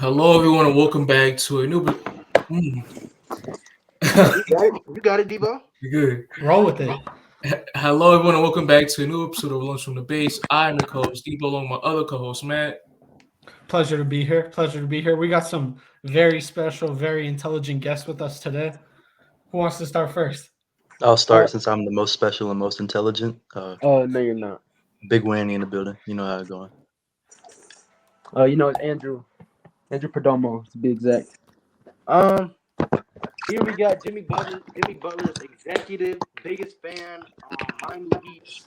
Hello, everyone, and welcome back to a new. You got it, Dibo. You're good. Roll with it. Hello, everyone, and welcome back to a new episode of Lunch from the Base. I'm the co-host Dibo, along with my other co-host Matt. Pleasure to be here. Pleasure to be here. We got some very special, very intelligent guests with us today. Who wants to start first? I'll start since I'm the most special and most intelligent. No, you're not. Big Wanny in the building. You know how it's going. It's Andrew Perdomo to be exact. Here we got Jimmy Butler's executive, biggest fan, Miami Heat.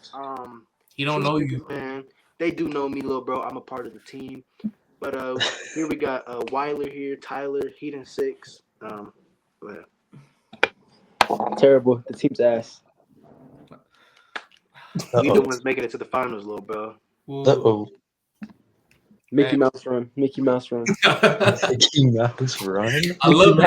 He don't know you. Man, they do know me, little bro. I'm a part of the team. But here we got Weiler here, Tyler, Heat and 6. But terrible. The team's ass. We the ones making it to the finals, little bro. Uh-oh. Mickey Mouse run. Mickey Mouse run. Mickey Mouse run. I love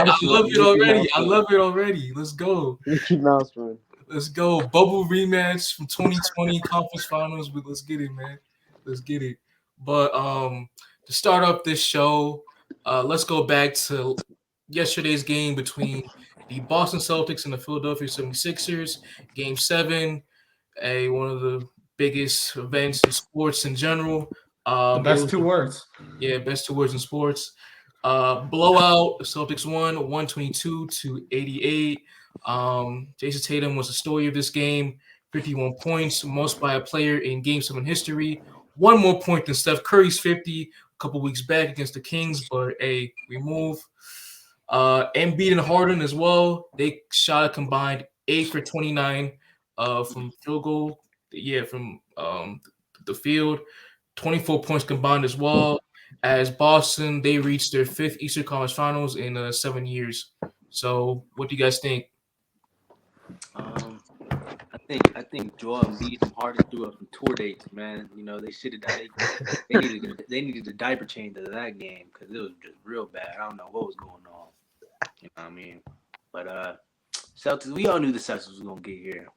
it already. Let's go. Mickey Mouse run. Let's go. Bubble rematch from 2020 conference finals. But let's get it, man. Let's get it. But to start up this show, let's go back to yesterday's game between the Boston Celtics and the Philadelphia 76ers. Game 7, one of the biggest events in sports in general. The best two words. Yeah, best 2 words in sports. Blowout. The Celtics won 122-88. Jason Tatum was the story of this game. 51 points, most by a player in Game 7 history. 1 more point than Steph Curry's 50 a couple weeks back against the Kings, but we move. Embiid and Harden as well. They shot a combined 8 for 29 from field goal. Yeah, from the field. 24 points combined as well. As Boston, they reached their 5th Eastern Conference Finals in 7 years. So, what do you guys think? I think Joel Embiid and Harden threw up some tour dates, man. You know, they should have. They needed a diaper change to that game because it was just real bad. I don't know what was going on. You know what I mean? But Celtics, we all knew the Celtics was gonna get here.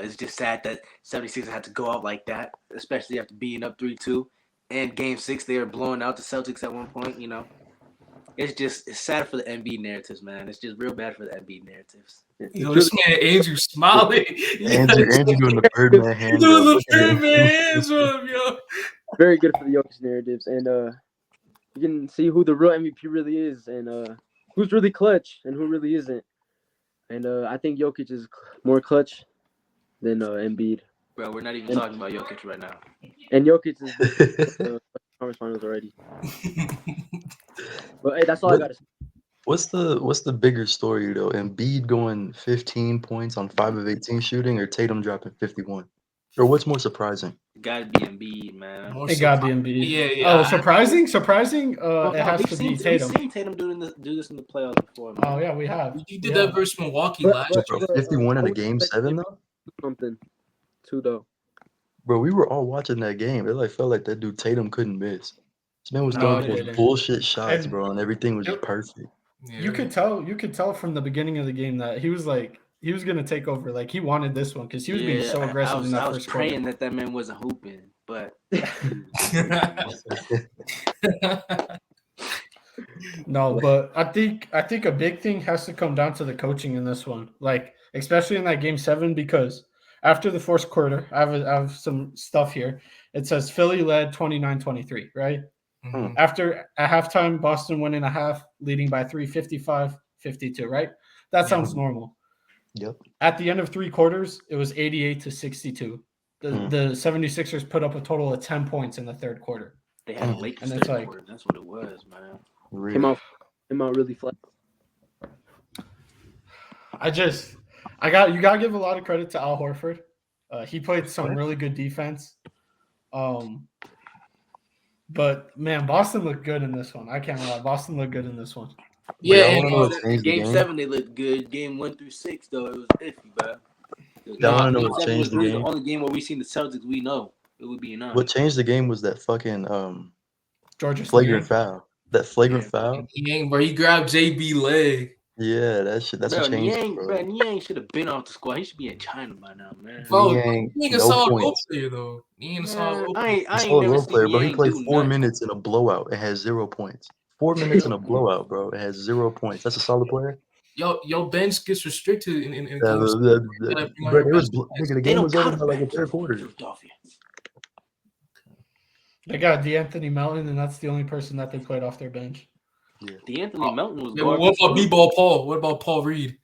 It's just sad that 76ers had to go out like that, especially after being up 3-2. And Game 6, they were blowing out the Celtics at one point, you know. It's sad for the Embiid narratives, man. It's just real bad for the Embiid narratives. Yo, this man Andrew smiling. Andrew doing the Birdman hand. Doing the Birdman hands up, yo. Very good for the Jokic narratives, and you can see who the real MVP really is, and who's really clutch and who really isn't. And I think Jokic is more clutch than Embiid. Bro, we're not even talking about Jokic right now. And Jokic is the conference finals already. But hey, that's all I got to say. What's the bigger story though? Embiid going 15 points on 5 of 18 shooting, or Tatum dropping 51? Or what's more surprising? It gotta be Embiid, man. It gotta be Embiid. Yeah. Oh, surprising. It has to be Tatum. We've seen Tatum do this in the playoffs before, man. Oh yeah, we have. You did that versus Milwaukee last year. Bro, 51 in a Game 7 though. Something, too though. Bro, we were all watching that game. It felt like that dude Tatum couldn't miss. This man was throwing those bullshit shots, bro, and everything was just perfect. Yeah. You could tell from the beginning of the game that he was gonna take over. Like he wanted this one because he was being so aggressive in that I was first quarter. praying that man wasn't hooping, but No, but I think a big thing has to come down to the coaching in this one. Like especially in that Game 7, because after the fourth quarter, I have some stuff here. It says Philly led 29-23, right? Mhm. After at halftime, Boston went in a half, leading by 3, 55-52, right? That sounds normal. Yep. At the end of 3 quarters, it was 88-62. The 76ers put up a total of 10 points in the third quarter. they had a late And it's third like- quarter. That's what it was, man. Really. Came out really flat. You gotta give a lot of credit to Al Horford. He played some really good defense. But man, Boston looked good in this one. I can't lie. Boston looked good in this one. Yeah, I and wanna know what changed the Game game. 7, they looked good. Game 1 through 6, though, it was iffy, bro. I wanna know Game what 7 changed was the really game. the only game where we seen the Celtics we know. It would be enough. What changed the game was that fucking Georgia flagrant foul. That flagrant foul. he grabbed JB leg. Yeah, that's Bro, a change, bro. Niang should have been off the squad. He should be in China by now, man. Bro, Niang, he ain't a no solid role points. player though. He ain't a solid Man, role I player. ain't He's a never role seen player, bro. He Niang played do 4 nothing. minutes in a blowout. It has 0 points. 4 minutes in a blowout, bro. It has 0 points. That's a solid player. Yo, bench gets restricted in games. Bro, it was nigga, the They game don't was over count by like a bench. third quarter. Philadelphia. They got DeAnthony Melton, and that's the only person that they played off their bench. The Anthony Melton was Yeah, but what garbage. about B-ball Paul? What about Paul Reed?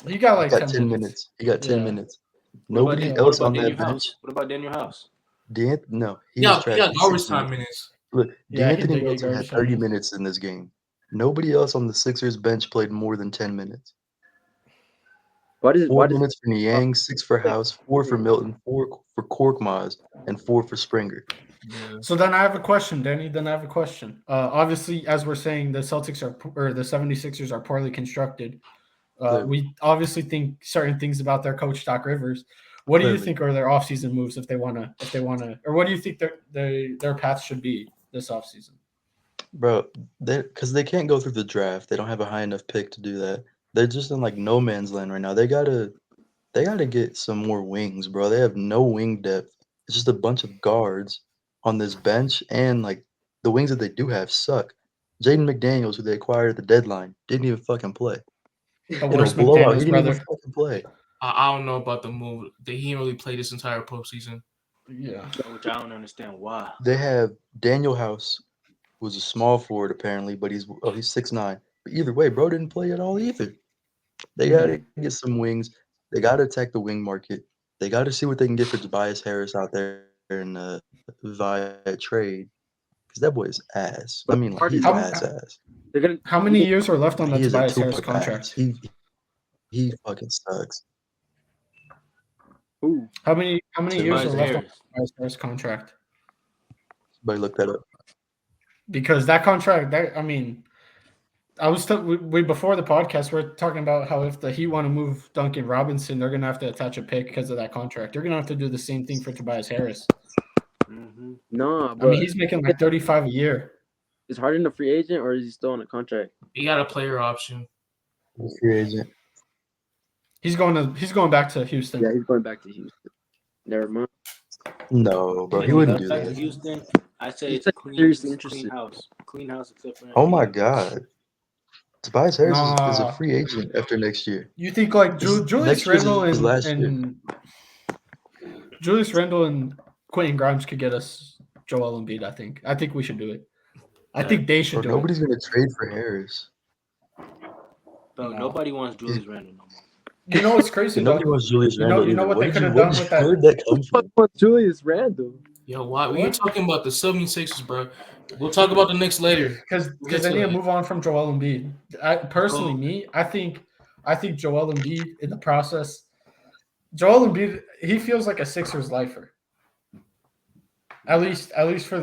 He got like He got 10 10 minutes. minutes. He got 10 Yeah. minutes. What about Nobody Dan- else what on about that Daniel bench. House? What about Daniel House? No, he Yeah, was he trash. got He's garbage 6 time minutes. minutes. Look, Yeah, he D'Anthony did get Melton garbage had 30 time. minutes in this game. Nobody else on the Sixers bench played more than 10 minutes. Why does 4 minutes for Niang, 6 for House, 4 for Milton, 4 for Korkmaz, and 4 for Springer. Yeah. So then I have a question, Danny. Obviously, as we're saying, the 76ers are poorly constructed. We obviously think certain things about their coach, Doc Rivers. What do you think are their offseason moves if they want to, or what do you think their path should be this offseason? Bro, because they can't go through the draft. They don't have a high enough pick to do that. They're just in like no man's land right now. They gotta get some more wings, bro. They have no wing depth. It's just a bunch of guards on this bench, and like the wings that they do have suck. Jaden McDaniels, who they acquired at the deadline, didn't even fucking play. The In a worst blowout, he McDaniels didn't even brother. fucking play. I don't know about the move. He didn't really play this entire postseason. Yeah. Which I don't understand why. They have Daniel House, who's a small forward apparently, but he's 6'9". But either way, bro didn't play at all either. They gotta get some wings. They gotta attack the wing market. They gotta see what they can get for Tobias Harris out there in via trade. Because that boy is ass. I mean, like, he's ass. How many years are left on the He is a Tobias Harris Tupac contract? ass. He fucking sucks. Ooh. How many years are Tobias left on Harris. the Tobias Harris contract? Somebody look that up. Because that contract, I was before the podcast, we're talking about how if the Heat want to move Duncan Robinson, they're gonna have to attach a pick because of that contract. They're gonna have to do the same thing for Tobias Harris. Mm-hmm. No, but he's making like 35 a year. is Harden a free agent or is he still on a contract? He got a player option. Free agent. He's going back to Houston. Yeah, he's going back to Houston. Never mind. No, bro, he wouldn't do Back to that. Houston, I say He's it's like seriously clean interested. house. Clean house except for Oh my Embiid. God. Tobias Harris is a Nah. free agent after next year. You think like Next Julius year's Randle his last year. and Julius Randle and Quentin Grimes could get us Joel Embiid? I think we should do it. I think they should Bro, do nobody's gonna trade for Harris. Bro, No. nobody wants Julius Randle no more. it. You know what's crazy though? Nobody wants Julius You know Randle. either. what they Where could have did done with that? Where did that come from? Fuck Julius Randle. Yo, why? We're What? talking about the 76ers, bro. We'll talk about the Knicks later. Because get they to need to it. move on from Joel Embiid. I think Joel Embiid in the process. Joel Embiid, he feels like a Sixers lifer. At least for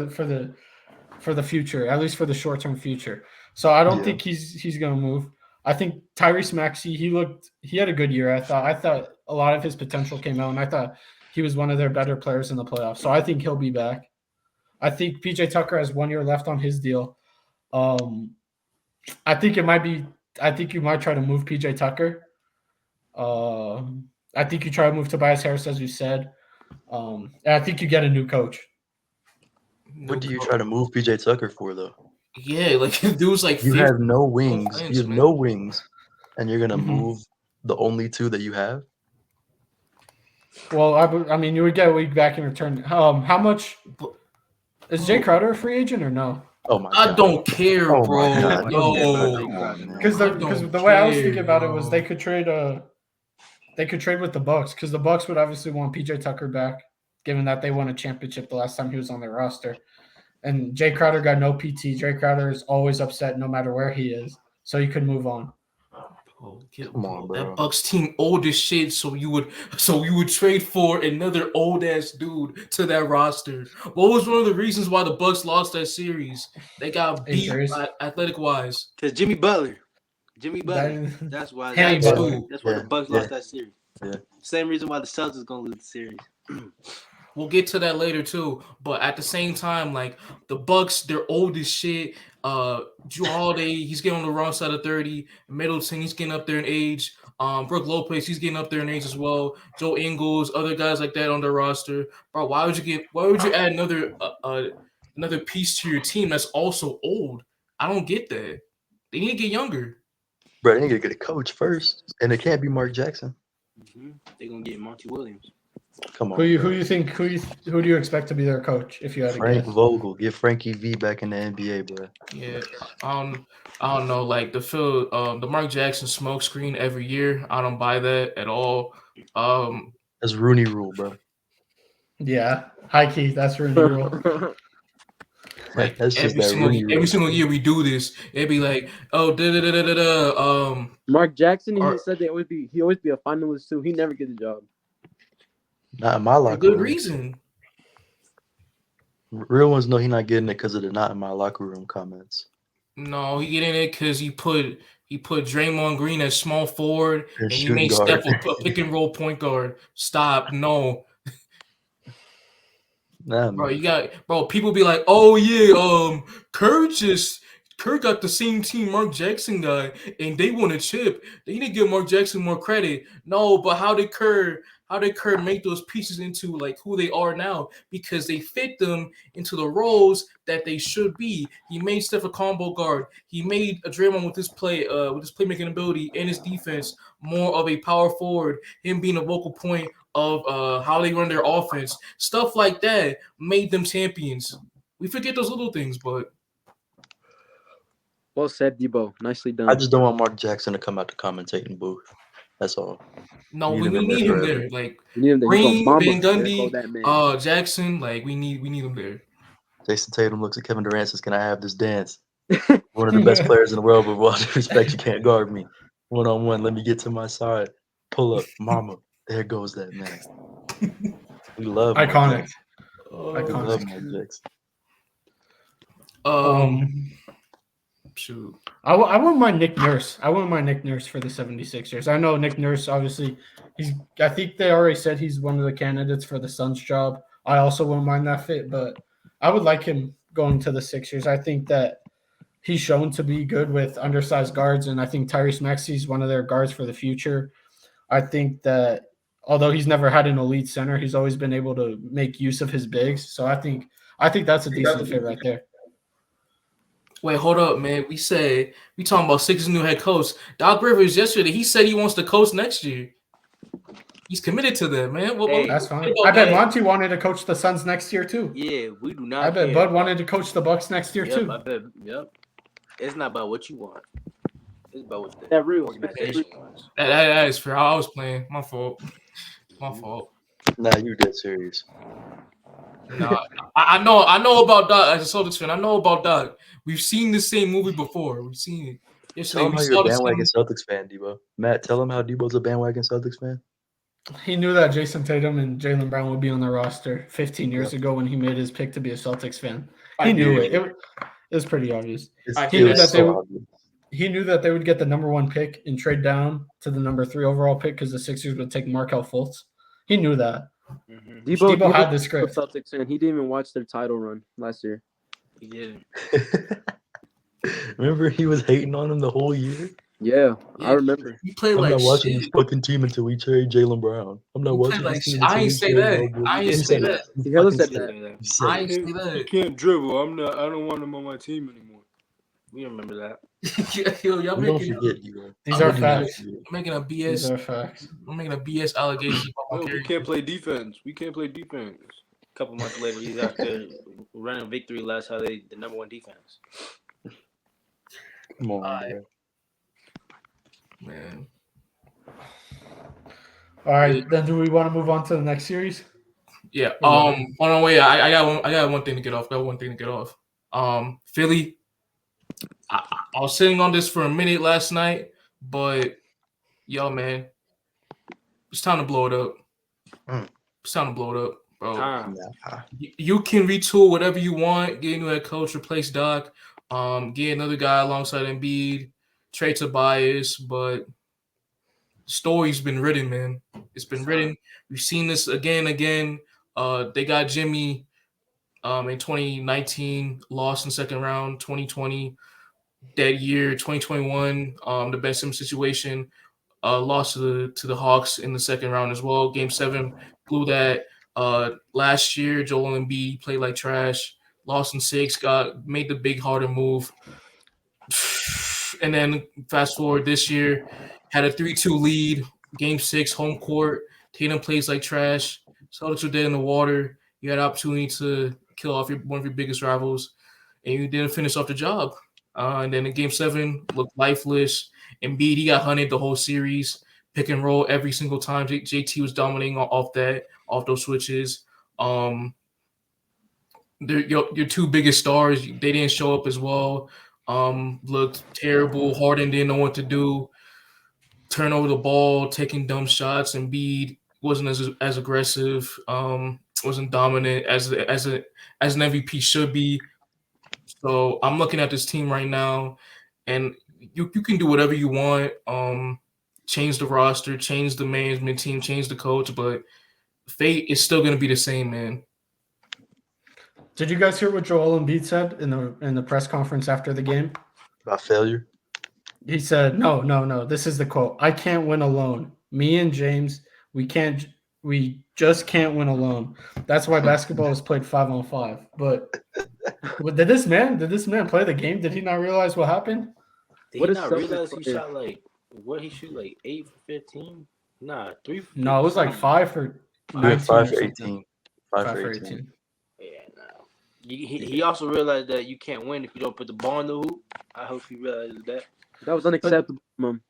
the future, at least for the short term future. So I don't think he's gonna move. I think Tyrese Maxey, he had a good year. I thought a lot of his potential came out, and I thought he was one of their better players in the playoffs. So I think he'll be back. I think PJ Tucker has 1 year left on his deal. I think you might try to move PJ Tucker. I think you try to move Tobias Harris, as you said. And I think you get a new coach. What do you try to move PJ Tucker for, though? Yeah, like dude's like You 50 have no wings. bench, You have man. no wings, and you're gonna Mhm. move the only two that you have. Well, you would get a week back in return. How much is Jay Crowder a free agent or no? Oh my I God. don't care, Oh bro. my God. No. Come on, man. Because I the don't way I was care, thinking about it was yo. they could trade with the Bucks because the Bucks would obviously want PJ Tucker back, given that they won a championship the last time he was on their roster. And Jay Crowder got no PT. Jay Crowder is always upset no matter where he is, so he could move on. Come on, bro. That Bucks team old as shit, so you would trade for another old ass dude to that roster. What was one of the reasons why the Bucks lost that series? They got beat Injuries. athletic wise. Because Jimmy Butler. That's why. Henry That's Butler. why the Bucks lost that series. Yeah. Same reason why the Celtics gonna lose the series. We'll get to that later too. But at the same time, like the Bucks, they're old as shit. Drew Holiday, he's getting on the wrong side of 30. Middleton, he's getting up there in age. Brooke Lopez, he's getting up there in age as well. Joe Ingles, other guys like that on their roster. Bro, why would you add another piece to your team that's also old? I don't get that. They need to get younger. Bro, they need to get a coach first, and it can't be Mark Jackson. They're gonna get Monty Williams. Come on. Who do you expect to be their coach if you had to Frank guess? Vogel, get Frankie V back in the NBA, bro. Yeah, I don't know. Like the Mark Jackson smokescreen every year, I don't buy that at all. That's Rooney Rule, bro. Yeah, high key. That's Rooney Rule. Like That's just every that single Rooney Rule. every single year we do this, it'd be like, oh, Mark Jackson, he Or- said he always be a finalist too. He never get the job. Not in my for locker good room. reason. Real ones know he not getting it because of the not in my locker room comments. No, he getting it because he put Draymond Green as small forward And and he shooting made guard. Steph a pick and roll point guard. Stop, no. Nah, Bro, man. people be like, oh yeah, Kerr got the same team Mark Jackson got, and they won a chip. They need to give Mark Jackson more credit. No, but how did Kerr make those pieces into like who they are now? Because they fit them into the roles that they should be. He made Steph a combo guard. He made a Draymond with his playmaking ability and his defense more of a power forward. Him being a vocal point of how they run their offense. Stuff like that made them champions. We forget those little things, but Well said, Dibo. Nicely done. I just don't want Mark Jackson to come out the commentating booth. That's all. no, Need we him in need there him forever. there. Like We need him there. Green, He's gonna bomb Van us. There go Gundy, that man. Jackson, like we need him there. Jason Tatum looks at Kevin Durant and says, "Can I have this dance?" One of the best players in the world, but with all due respect, you can't guard me. 1-on-1, let me get to my side. Pull up, mama. There goes that man. We love Mark Iconic. Jackson. We Iconic. love Mark Jackson. Shoot. I wouldn't mind Nick Nurse. I wouldn't mind Nick Nurse for the 76ers. I know Nick Nurse, obviously, I think they already said he's one of the candidates for the Suns job. I also wouldn't mind that fit, but I would like him going to the Sixers. I think that he's shown to be good with undersized guards, and I think Tyrese Maxey is one of their guards for the future. I think that although he's never had an elite center, he's always been able to make use of his bigs. So I think that's a decent fit right there. Wait, hold up, man. We talking about Sixers new head coach. Doc Rivers yesterday, he said he wants to coach next year. He's committed to that, man. Hey, That's fine. I bet Monty wanted to coach the Suns next year too. Yeah, we do not. I bet care. Bud wanted to coach the Bucks next year too. I bet. Yep. It's not about what you want. It's about what the That real. organization wants. That is fair. I was playing. My fault. My fault. Nah, you dead serious. Nah, I know about Doc as a Celtics fan. I know about Doc. We've seen the same movie before. We've seen it. Yesterday, Tell him we how saw you're a the bandwagon same. Celtics fan, Debo. Matt, tell him how Debo's a bandwagon Celtics fan. He knew that Jason Tatum and Jaylen Brown would be on the roster 15 years ago when he made his pick to be a Celtics fan. He knew it. It was pretty obvious. I He knew knew that that they would. obvious. He knew that they would get the number 1 pick and trade down to the number 3 overall pick because the Sixers would take Markelle Fultz. He knew that. Mm-hmm. Debo had the script. Celtics fan. He didn't even watch their title run last year. He didn't. Remember, he was hating on him the whole year. Yeah, Yeah, I remember. He played I'm like not watching shit. this fucking team until we trade Jaylen Brown. I'm not He watching played like this team shit. until I we ain't say trade that. Bogut. I ain't You say said that. it. You He hella fucking said said that. it. You said I it. ain't say that. can't dribble. I don't want him on my team anymore. We remember that. Yo, y'all We don't making forget, Debo. These I'm are making facts. a These BS. are facts. I'm making a BS allegation. Oh, we can't play defense. We can't play defense. A couple months later, he's out there running victory laps. How they the number 1 defense. Come on, Alright. bro. Man. All right, then do we want to move on to the next series? Yeah. On our way, I got one thing to get off. Philly. I was sitting on this for a minute last night, but yo, man, it's time to blow it up. It's time to blow it up, bro. Time. You can retool whatever you want. Get a new head coach, replace Doc. Get another guy alongside Embiid. Trade Tobias, but the story's been written, man. It's been written. We've seen this again and again. They got Jimmy in 2019, lost in second round. 2020, dead year. 2021, the Ben Simmons situation, lost to the Hawks in the second round as well. Game 7, blew that. Last year, Joel Embiid played like trash. Lost in 6, made the big Harden move. And then fast forward this year, had a 3-2 lead, game 6, home court. Tatum plays like trash. Celtics were dead in the water. You had an opportunity to kill off one of your biggest rivals, and you didn't finish off the job. And then in game 7, looked lifeless. Embiid, he got hunted the whole series, pick and roll every single time. JT was dominating off those switches. Your two biggest stars, they didn't show up as well. Looked terrible. Harden didn't know what to do. Turn over the ball, taking dumb shots. Embiid wasn't as aggressive. Wasn't dominant as an MVP should be. So I'm looking at this team right now, and you can do whatever you want. Change the roster, change the management team, change the coach, but fate is still going to be the same, man. Did you guys hear what Joel Embiid said in the press conference after the game? About failure? He said, no. This is the quote. I can't win alone. Me and James, we just can't win alone. That's why basketball is played 5-on-5. But did this man play the game? Did he not realize what happened? Did he not realize he shot what he shoot 8 for 15? Nah, 3 for 15. No, it was like 5 for 19. 5 for 18. 5 for 18. Yeah, no. He also realized that you can't win if you don't put the ball in the hoop. I hope he realizes that. That was unacceptable, Mom.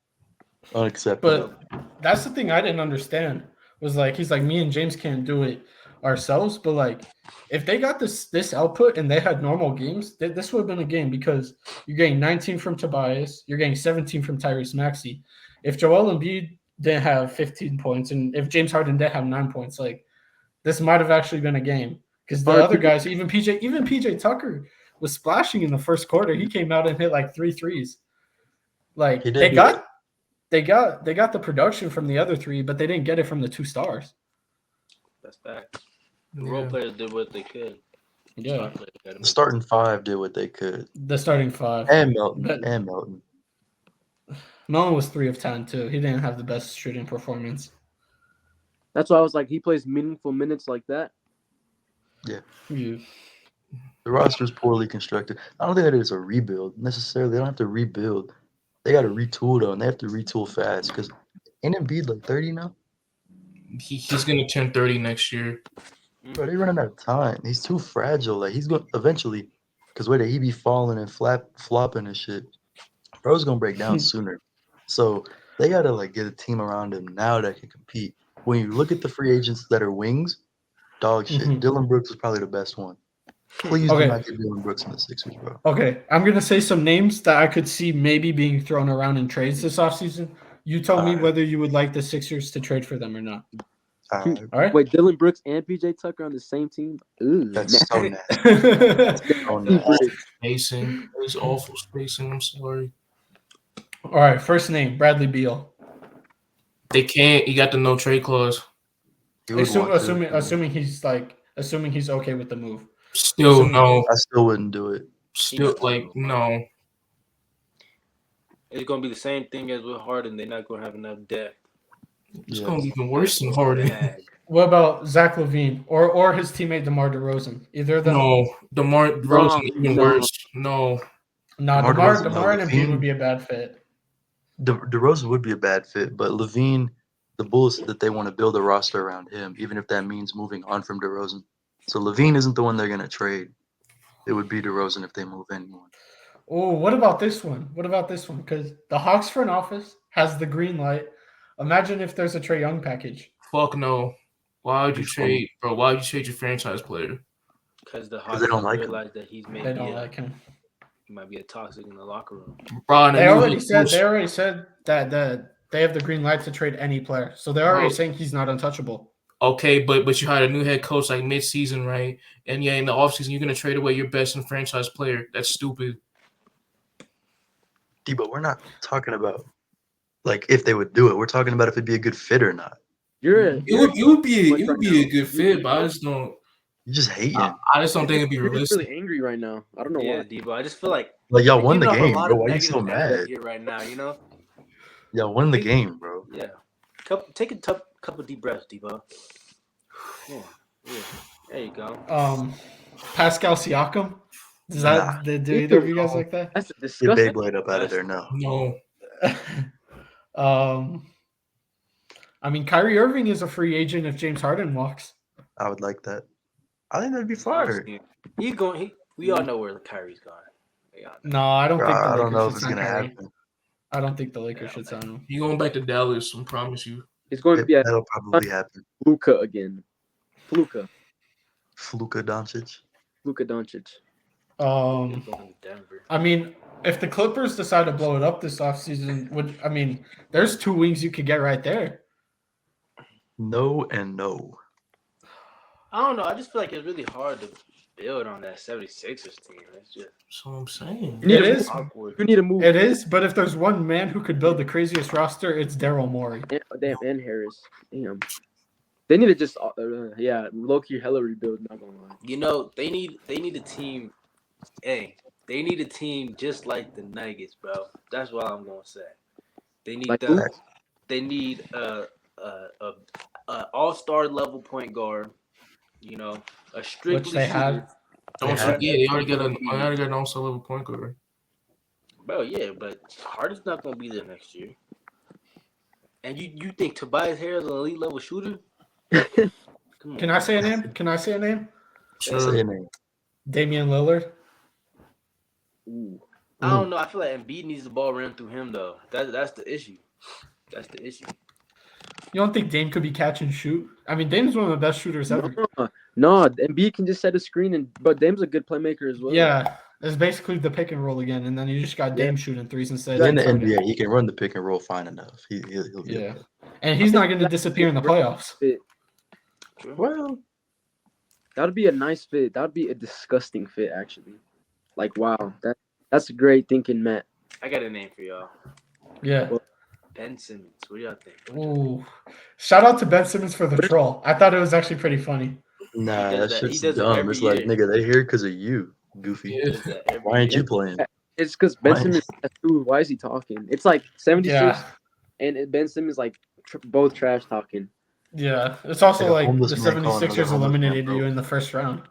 Unacceptable. But that's the thing I didn't understand. Was like he's like, me and James can't do it ourselves, but like if they got this output and they had normal games, this would have been a game because you're getting 19 from Tobias, you're getting 17 from Tyrese Maxey. If Joel Embiid didn't have 15 points and if James Harden didn't have 9 points, like this might have actually been a game because the other guys, even PJ Tucker was splashing in the first quarter. He came out and hit like 3 threes. Like they got the production from the other 3, but they didn't get it from the 2 stars. That's fact. The role players did what they could. Yeah. The starting 5 did what they could. The starting 5. And Melton. Melton was 3 of 10 too. He didn't have the best shooting performance. That's why I was like, he plays meaningful minutes like that. Yeah. Yeah. The roster is poorly constructed. I don't think that it's a rebuild necessarily. They don't have to rebuild. They got to retool though, and they have to retool fast because ain't Embiid like 30 now? He's gonna turn 30 next year. Bro, they running out of time. He's too fragile. Like he's going eventually, because where he be falling and flopping and shit, bro's gonna break down sooner. So they gotta like get a team around him now that can compete. When you look at the free agents that are wings, dog shit. Dillon Brooks is probably the best one. Please do not get Dillon Brooks in the Sixers, bro. Okay, I'm going to say some names that I could see maybe being thrown around in trades this offseason. You tell me whether you would like the Sixers to trade for them or not. All right. Wait, Dillon Brooks and PJ Tucker on the same team? Ooh, that's so nasty. Spacing. It's awful spacing. I'm sorry. All right, first name, Bradley Beal. They can't. You got the no trade clause. Assuming he's okay with the move. Still no. I still wouldn't do it. Still no. It's gonna be the same thing as with Harden. They're not gonna have enough depth. It's gonna be even worse than Harden. What about Zach LaVine or his teammate DeMar DeRozan? Either of them. No, DeMar DeRozan even worse. No. DeMar and Embiid would be a bad fit. DeRozan would be a bad fit, but LaVine, the Bulls that they want to build a roster around him, even if that means moving on from DeRozan. So LaVine isn't the one they're gonna trade. It would be DeRozan if they move anyone. Oh, what about this one? Because the Hawks front office has the green light. Imagine if there's a Trae Young package. Fuck no. Why would you trade, bro? Why would you trade your franchise player? Because the Hawks don't like realize that he's maybe They don't like him. He might be a toxic in the locker room. Bro, They already said that they have the green light to trade any player. So they're already saying he's not untouchable. Okay, but you hired a new head coach like mid-season, right? And yeah, in the offseason, you're gonna trade away your best and franchise player. That's stupid. Dibo, we're not talking about like if they would do it. We're talking about if it'd be a good fit or not. It would be a good fit, but I just don't. You just hating. I just don't think it'd be You're just realistic. really angry right now. I don't know Yeah, why. Debo. I just feel like Like y'all won the you know, a game, lot bro. of Why are you so negative energy mad? here right now? You know. Y'all won the game, bro. Yeah. Take a couple deep breaths, Debo. Yeah. There you go. Pascal Siakam. Does Nah. do either of you guys like that? That's Get disgusting. Beyblade up out of there now. No, I mean, Kyrie Irving is a free agent if James Harden walks. I would like that. I think that'd be fire. We all know where Kyrie's going. No, I don't think the I don't know Lakers if should it's sign gonna Kyrie. happen. I don't think the Lakers should sign him. he going back to Dallas. I promise you. It's going to be a That'll probably happen. Fluka again. Fluka Doncic. Doncic. Going to Denver. I mean, if the Clippers decide to blow it up this offseason, there's 2 wings you could get right there. No and no. I don't know. I just feel like it's really hard to build on that 76ers team. It's just That's what I'm saying. It is. awkward. You need to move. It is, but if there's one man who could build the craziest roster, it's Daryl Morey. And Harris. Damn. They need to just low-key hella rebuild. Not gonna lie. You know, they need a team. Hey, they need a team just like the Nuggets, bro. That's what I'm gonna say. They need Like who? They need a all-star level point guard. You know, a strictly Which they have. Don't forget, they already got an also level point guard. Bro, yeah, but Harden's not gonna be there next year. And you think Tobias Harris is an elite level shooter? Come on. Can I say a name? Say your name. Damian Lillard. Ooh. I don't know. I feel like Embiid needs the ball ran through him though. That's the issue. That's the issue. You don't think Dame could be catch and shoot? I mean, Dame's one of the best shooters ever. No, Embiid can just set a screen, but Dame's a good playmaker as well. Yeah, it's basically the pick and roll again, and then you just got Dame shooting threes instead. In the NBA, he can run the pick and roll fine enough. He'll be okay. And he's not going to disappear in the playoffs. Well, that would be a nice fit. That would be a disgusting fit, actually. Like, wow, that's great thinking, Matt. I got a name for y'all. Yeah. Ben Simmons. What do y'all think? Ooh. Shout out to Ben Simmons for the troll. I thought it was actually pretty funny. Nah, He does that that. He shit's does it dumb. every It's like, year. nigga, they here because of you, goofy. Yeah. Why ain't you playing? It's because Ben Why? Simmons. Dude, why is he talking? It's like 76, Yeah. and Ben Simmons like both trash talking. Yeah. It's also Like a like homeless the man calling 76ers another homeless man eliminated broke. you in the first round.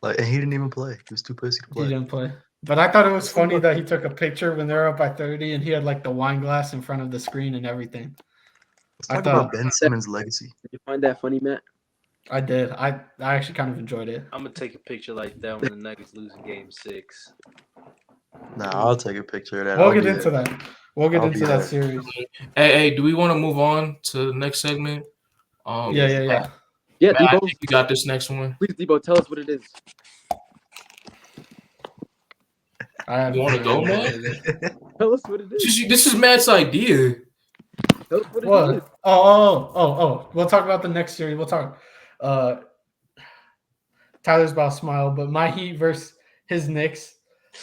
Like, and he didn't even play. He was too pussy to He play. didn't play. But I thought it was funny that he took a picture when they were up by 30 and he had like the wine glass in front of the screen and everything. Let's I talk thought- about Ben Simmons' legacy. Did you find that funny, Matt? I did. I actually kind of enjoyed it. I'm gonna take a picture like that when the Nuggets lose in Game 6. Nah, I'll take a picture of that. We'll I'll get be into there. that. We'll get I'll into be that there. series. Hey, do we want to move on to the next segment? Yeah. Yeah, Matt, I Dibo. think you got this next one. Please, Dibo, tell us what it is. You wanna go, man? Tell us what it is. This is Matt's idea. Tell us what it What? is. Oh. We'll talk about the next series. We'll talk. Tyler's about to smile, but my Heat versus his Knicks.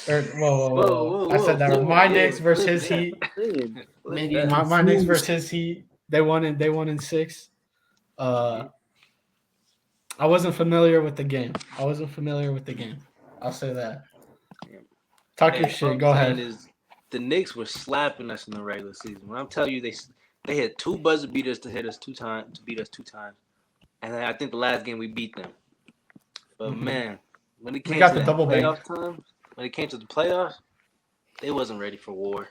Whoa. I said that. whoa, My whoa. Knicks versus his Heat. Maybe My Knicks versus his Heat. They won in 6. I wasn't familiar with the game. I'll say that. Talk your Hey, shit. what Go I'm saying ahead. is the Knicks were slapping us in the regular season. When I'm telling you, they had 2 buzzer beaters to beat us 2 times, and then I think the last game we beat them. But man, when it came got to the that double bang. playoff time, when it came to the playoffs, they wasn't ready for war.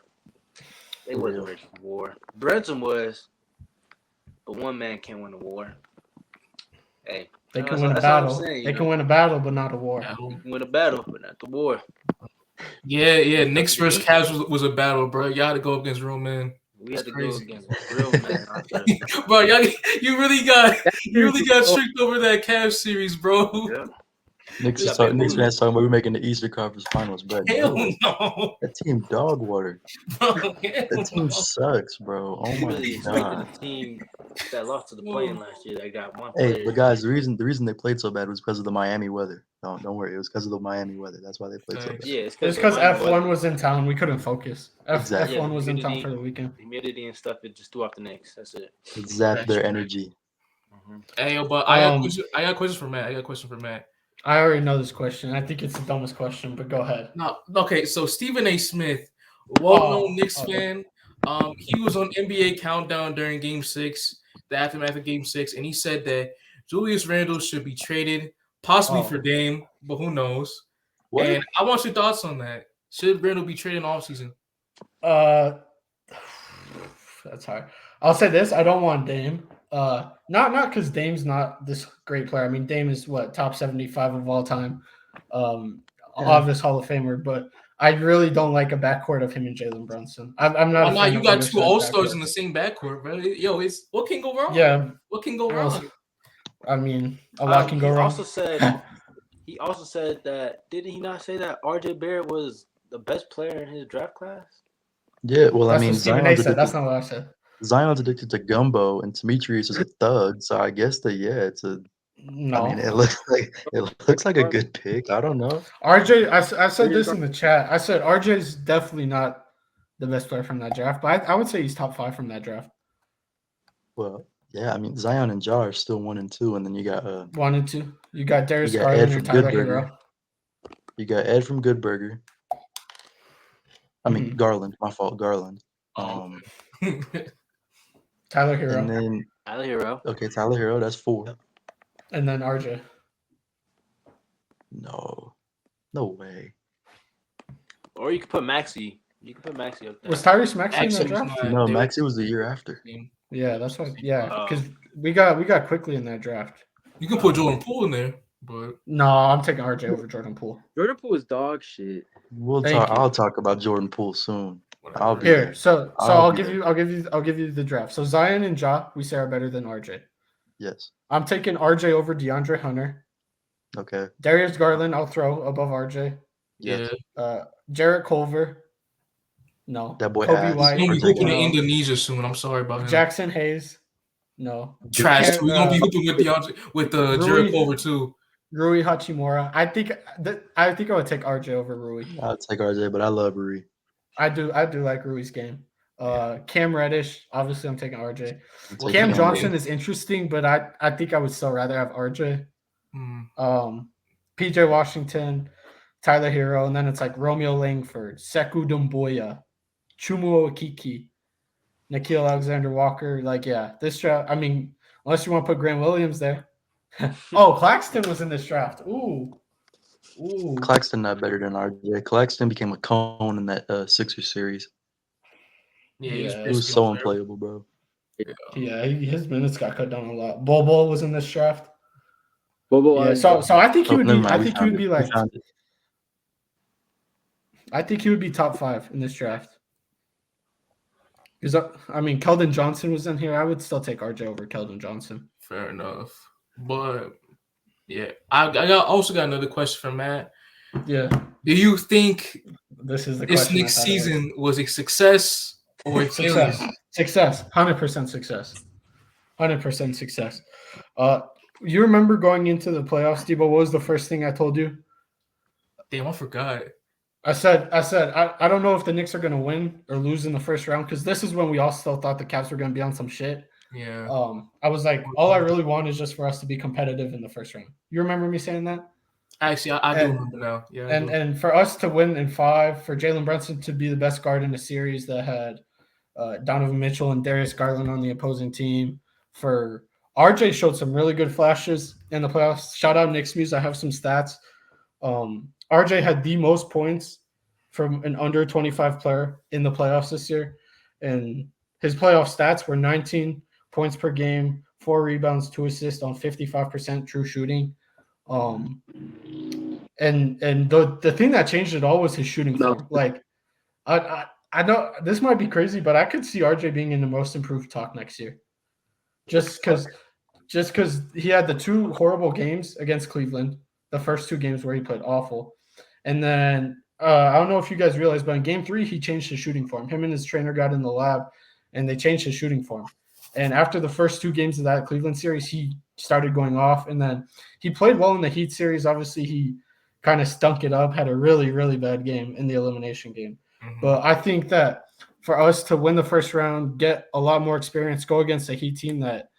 Brenton was, but one man can't win a war. Hey, They can that's- win a that's all I'm battle. saying, They you can know? win a battle, but not a war. You can win a battle, but not the war. Yeah. Knicks versus Cavs was a battle, bro. Y'all had to go against real men. We had That's to crazy. go against real men. out there. Bro, you really got strict over that Cavs series, bro. Yeah. Knicks got big fans booties. talking about we're making the Eastern Conference Finals, but Hell no, no. that team dog water. Bro, That hell team no. sucks, bro. Oh You my really expected god. a team that lost to the play-in last year that got one Hey, player. but guys, the reason they played so bad was because of the Miami weather. Don't worry, it was because of the Miami weather. That's why they played so Thanks. bad. Yeah, it's It's because because F1 was in town. We couldn't focus. Exactly. F1 was in town for the humidity, weekend. humidity and stuff. It just threw off the Knicks. That's it. It zapped their Gotcha. energy. Hey, but I got questions for Matt. I already know this question. I think it's the dumbest question, but go ahead. No, okay. So Stephen A. Smith, well-known Oh, Knicks okay. fan, he was on NBA Countdown during Game 6, the aftermath of Game 6, and he said that Julius Randle should be traded, possibly for Dame, but who knows? What? And I want your thoughts on that. Should Randle be traded in offseason? That's hard. I'll say this: I don't want Dame. Not because Dame's not this great player. I mean, Dame is what, top 75 of all time, obvious Hall of Famer. But I really don't like a backcourt of him and Jalen Brunson. I'm not. Why a not? fan You of got other two size All-Stars backcourts. in the same backcourt, bro. Yo, what can go wrong? Yeah. What can go Well, wrong? I mean, a lot can go he wrong. He also said that, didn't he not say that RJ Barrett was the best player in his draft class? Yeah, well, That's I mean, what Stephen A. Zion's said. That's addicted, not what I said. Zion's addicted to gumbo, and Demetrius is a thug. So I guess it's a. No. I mean, it looks like a good pick. I don't know. RJ, I said this in the chat. I said RJ's definitely not the best player from that draft, but I would say he's top 5 from that draft. Well, yeah, I mean, Zion and Ja are still 1 and 2, and then you got 1 and 2. You got Darius you got Garland Ed and from Tyler Good Hero. You got Ed from Good Burger. I mean, Garland. My fault, Garland. Tyler Hero. And then Tyler Hero. Okay, Tyler Hero. That's 4. And then RJ. No way. Or you could put Maxey. You can put Maxey up there. Was Tyrese Maxey in that Maxey was draft? not- No, they were- Maxey was the year after. Yeah, that's what. Yeah, because we got quickly in that draft. You can put Jordan Poole in there, but No, I'm taking RJ over Jordan Poole. Jordan Poole is dog shit. Thank you. I'll talk about Jordan Poole soon. whatever. I'll be Here, there. so I'll I'll be give there. you the draft. So Zion and Ja, we say are better than RJ. Yes. I'm taking RJ over DeAndre Hunter. Okay. Darius Garland, I'll throw above RJ. Yeah, Yes. Jarrett Culver. No. That boy Kobe ass. he's White. gonna be Protect hooping him. in Indonesia soon. I'm sorry about him. Jackson Hayes. No. Trash. Can't- We're gonna be hooping with Rui- Jared Culver too. Rui Hachimura. I think I would take RJ over Rui. I'll take RJ, but I love Rui. I do like Rui's game. Cam Reddish, obviously I'm taking RJ. I'll take Cam him. Johnson is interesting, but I think I would still rather have RJ. PJ Washington, Tyler Hero, and then it's like Romeo Langford, Sekou Doumbouya, Chumu Okiki, Nikhil Alexander Walker. Like, yeah, this draft. I mean, unless you want to put Grant Williams there. Oh, Claxton was in this draft. Ooh. Claxton not better than RJ. Claxton became a cone in that Sixers series. Yeah, Yeah. He was so unplayable, bro. Yeah, his minutes got cut down a lot. Bobo was in this draft. Bobo, Yeah, so I think he would never be. mind, I we think he found would it. be We like. found it. I think he would be top 5 in this draft. Because I mean, Keldon Johnson was in here. I would still take RJ over Keldon Johnson. Fair enough, but yeah, I also got another question for Matt. Yeah, Do you think this is the this question. Knicks season was a success or a failure? Success, 100% success, 100% success. You remember going into the playoffs, Dibo? What was the first thing I told you? Damn, I forgot. I said, I don't know if the Knicks are going to win or lose in the first round because this is when we all still thought the Cavs were going to be on some shit. Yeah. I was like, all I really want is just for us to be competitive in the first round. You remember me saying that? Actually, I do remember now. Yeah. And for us to win in 5, for Jalen Brunson to be the best guard in the series that had Donovan Mitchell and Darius Garland on the opposing team, for RJ showed some really good flashes in the playoffs. Shout out Knicks Muse. I have some stats. RJ had the most points from an under 25 player in the playoffs this year. And his playoff stats were 19 points per game, 4 rebounds, 2 assists on 55% true shooting. And the thing that changed it all was his shooting form. Like, I know this might be crazy, but I could see RJ being in the most improved talk next year. Just because he had the 2 horrible games against Cleveland, the first 2 games where he played awful. And then I don't know if you guys realize, but in game 3, he changed his shooting form. Him and his trainer got in the lab, and they changed his shooting form. And after the first 2 games of that Cleveland series, he started going off. And then he played well in the Heat series. Obviously, he kind of stunk it up, had a really, really bad game in the elimination game. Mhm. But I think that for us to win the first round, get a lot more experience, go against a Heat team that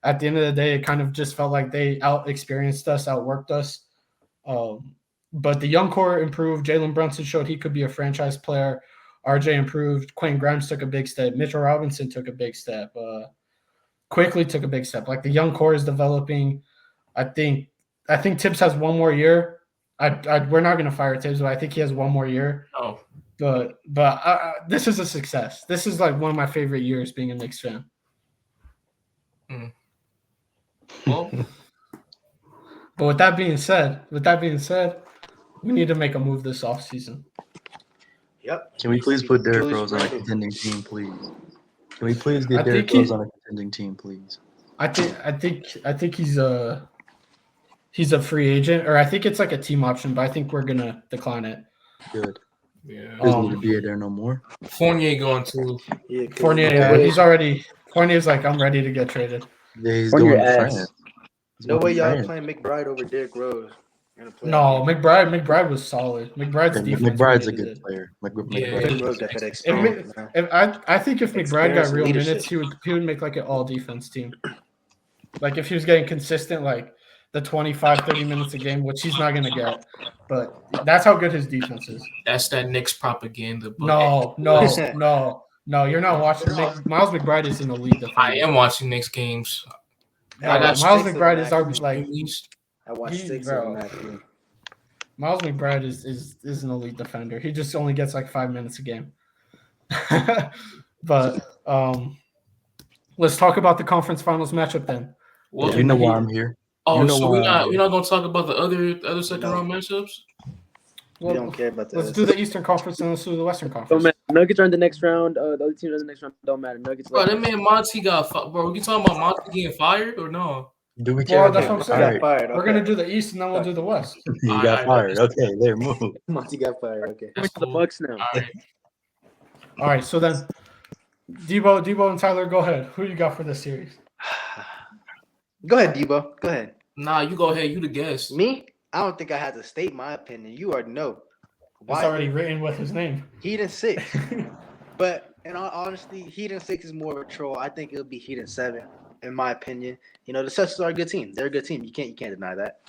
at the end of the day, it kind of just felt like they out-experienced us, outworked us. But the young core improved. Jalen Brunson showed he could be a franchise player. RJ improved. Quentin Grimes took a big step. Mitchell Robinson took a big step. Quickly took a big step. Like the young core is developing. I think Tibbs has 1 more year. We're not going to fire Tibbs, but I think he has 1 more year. Oh, But this is a success. This is like one of my favorite years being a Knicks fan. well, But with that being said, we need to make a move this offseason. Yep. Can we please put Derrick Julius Rose on a Randle. contending team, please? Can we please get I Derrick think Rose on a contending team, please? I think he's a free agent, or I think it's like a team option, but I think we're gonna decline it. Good. yeah. Doesn't need to be there no more. Fournier going to. Yeah, 'cause Fournier, no yeah, way- Fournier's like, I'm ready to get traded. Yeah, he's Fournier going to ass. France. He's No going way to y'all France. playing McBride over Derrick Rose. in a playoff No, game. McBride was solid. McBride's Yeah, defense. McBride's a really good did. player. Yeah. McBride. Derrick Rose got that If, experience, man. I think if McBride got Experience and real leadership. minutes, he would make like an all defense team. Like if he was getting consistent, like the 25, 30 minutes a game, which he's not going to get. But that's how good his defense is. That's that Knicks propaganda. But No, you're not watching. Miles McBride is an elite defender. I am watching Knicks games. Yeah, I got Miles 6 of McBride them, is our actually. like At least. I watched he- 6 bro. of them actually. Miles McBride is an elite defender. He just only gets like 5 minutes a game. But let's talk about the conference finals matchup then. Well, You know why I'm here. oh, you know so why we're I'm not gonna talk about the other second No. round matchups. We don't care about that. Let's do the Eastern Conference and let's do the Western Don't Conference. matter. Nuggets are in the next round. The other teams are in the next round. Don't matter. Nuggets. Bro, that Lakers. man Monty got bro. We talking about Monty getting fired or no? Do we Well, care that's about what I'm Monty saying. got fired. We're gonna do the East and then we'll do the West. You got I- fired. Okay, there, move. Monty got fired. Okay. That's to the cool. Bucks now. All right. All right, so then Dibo and Tyler, go ahead. Who you got for this series? Go ahead, Dibo. Go ahead. Nah, you go ahead. You the guest. Me? I don't think I had to state my opinion. You already know. It's already written with his name. Heat and 6. But in all honesty, Heat and 6 is more of a troll. I think it'll be Heat and 7, in my opinion. You know, the Celtics are a good team. They're a good team. You can't deny that.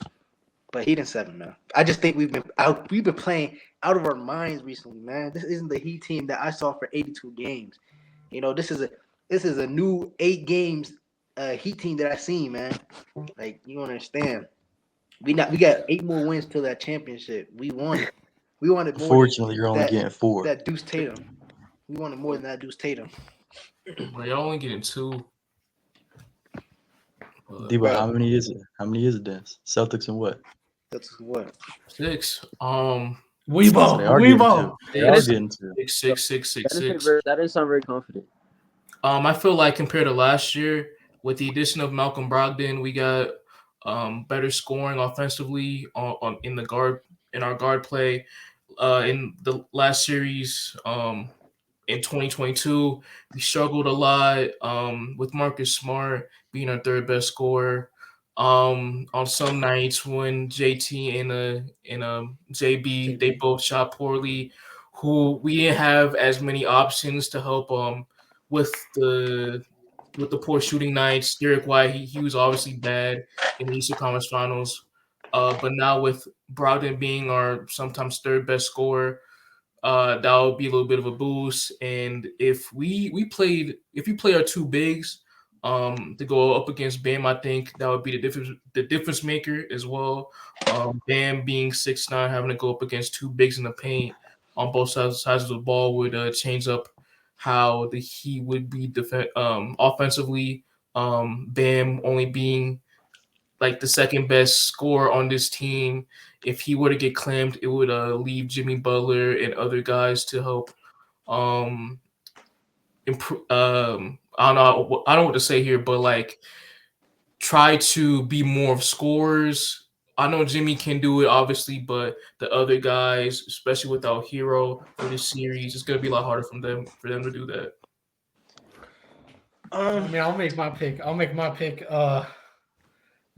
But Heat and 7, man. I just think we've been playing out of our minds recently, man. This isn't the Heat team that I saw for 82 games. You know, this is a new 8 games Heat team that I seen, man. Like, you don't understand. We got 8 more wins till that championship. We won it. We wanted more. Unfortunately, you're only that- getting 4. That Deuce Tatum. We wanted more than that Deuce Tatum. Bro, y'all only getting 2. Dibo, how many is it? How many is it then? Celtics and what? That's what. 6. So they are getting Weebo. 2. They are Yes. getting 2. 6. That didn't sound very confident. I feel like compared to last year, with the addition of Malcolm Brogdon, we got better scoring offensively in our guard play. In the last series, in 2022, we struggled a lot with Marcus Smart being our third best scorer. On some nights when JT and JB they both shot poorly, who we didn't have as many options to help with the poor shooting nights. Derek White, he was obviously bad in the Eastern Conference Finals. But now with Brogdon being our sometimes third best scorer, that would be a little bit of a boost. And if we play our 2 bigs to go up against Bam, I think that would be the difference maker as well. Bam being 6'9", having to go up against 2 bigs in the paint on both sides of the ball would change up how the Heat would be offensively. Bam only being like the second best scorer on this team. If he were to get clamped, it would leave Jimmy Butler and other guys to help improve. I don't know what to say here, but like try to be more of scorers I know Jimmy can do it, obviously, but the other guys, especially without Hero for this series, it's gonna be a lot harder for them to do that. I mean, I'll make my pick.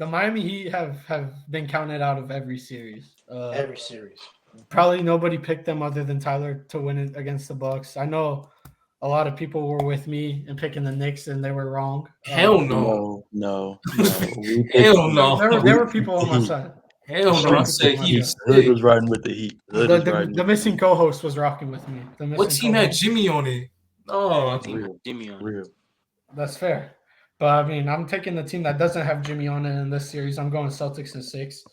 The Miami Heat have been counted out of every series. Every series. Probably nobody picked them other than Tyler to win it against the Bucks. I know a lot of people were with me in picking the Knicks, and they were wrong. Hell no. No. Hell no. There were people on my side. Hell no. I said Heat. The Hood was riding with the Heat. The missing co-host was rocking with me. What team had Jimmy on it? Oh, Jimmy on Real. That's fair. But I mean, I'm taking the team that doesn't have Jimmy on it in this series. I'm going Celtics in 6.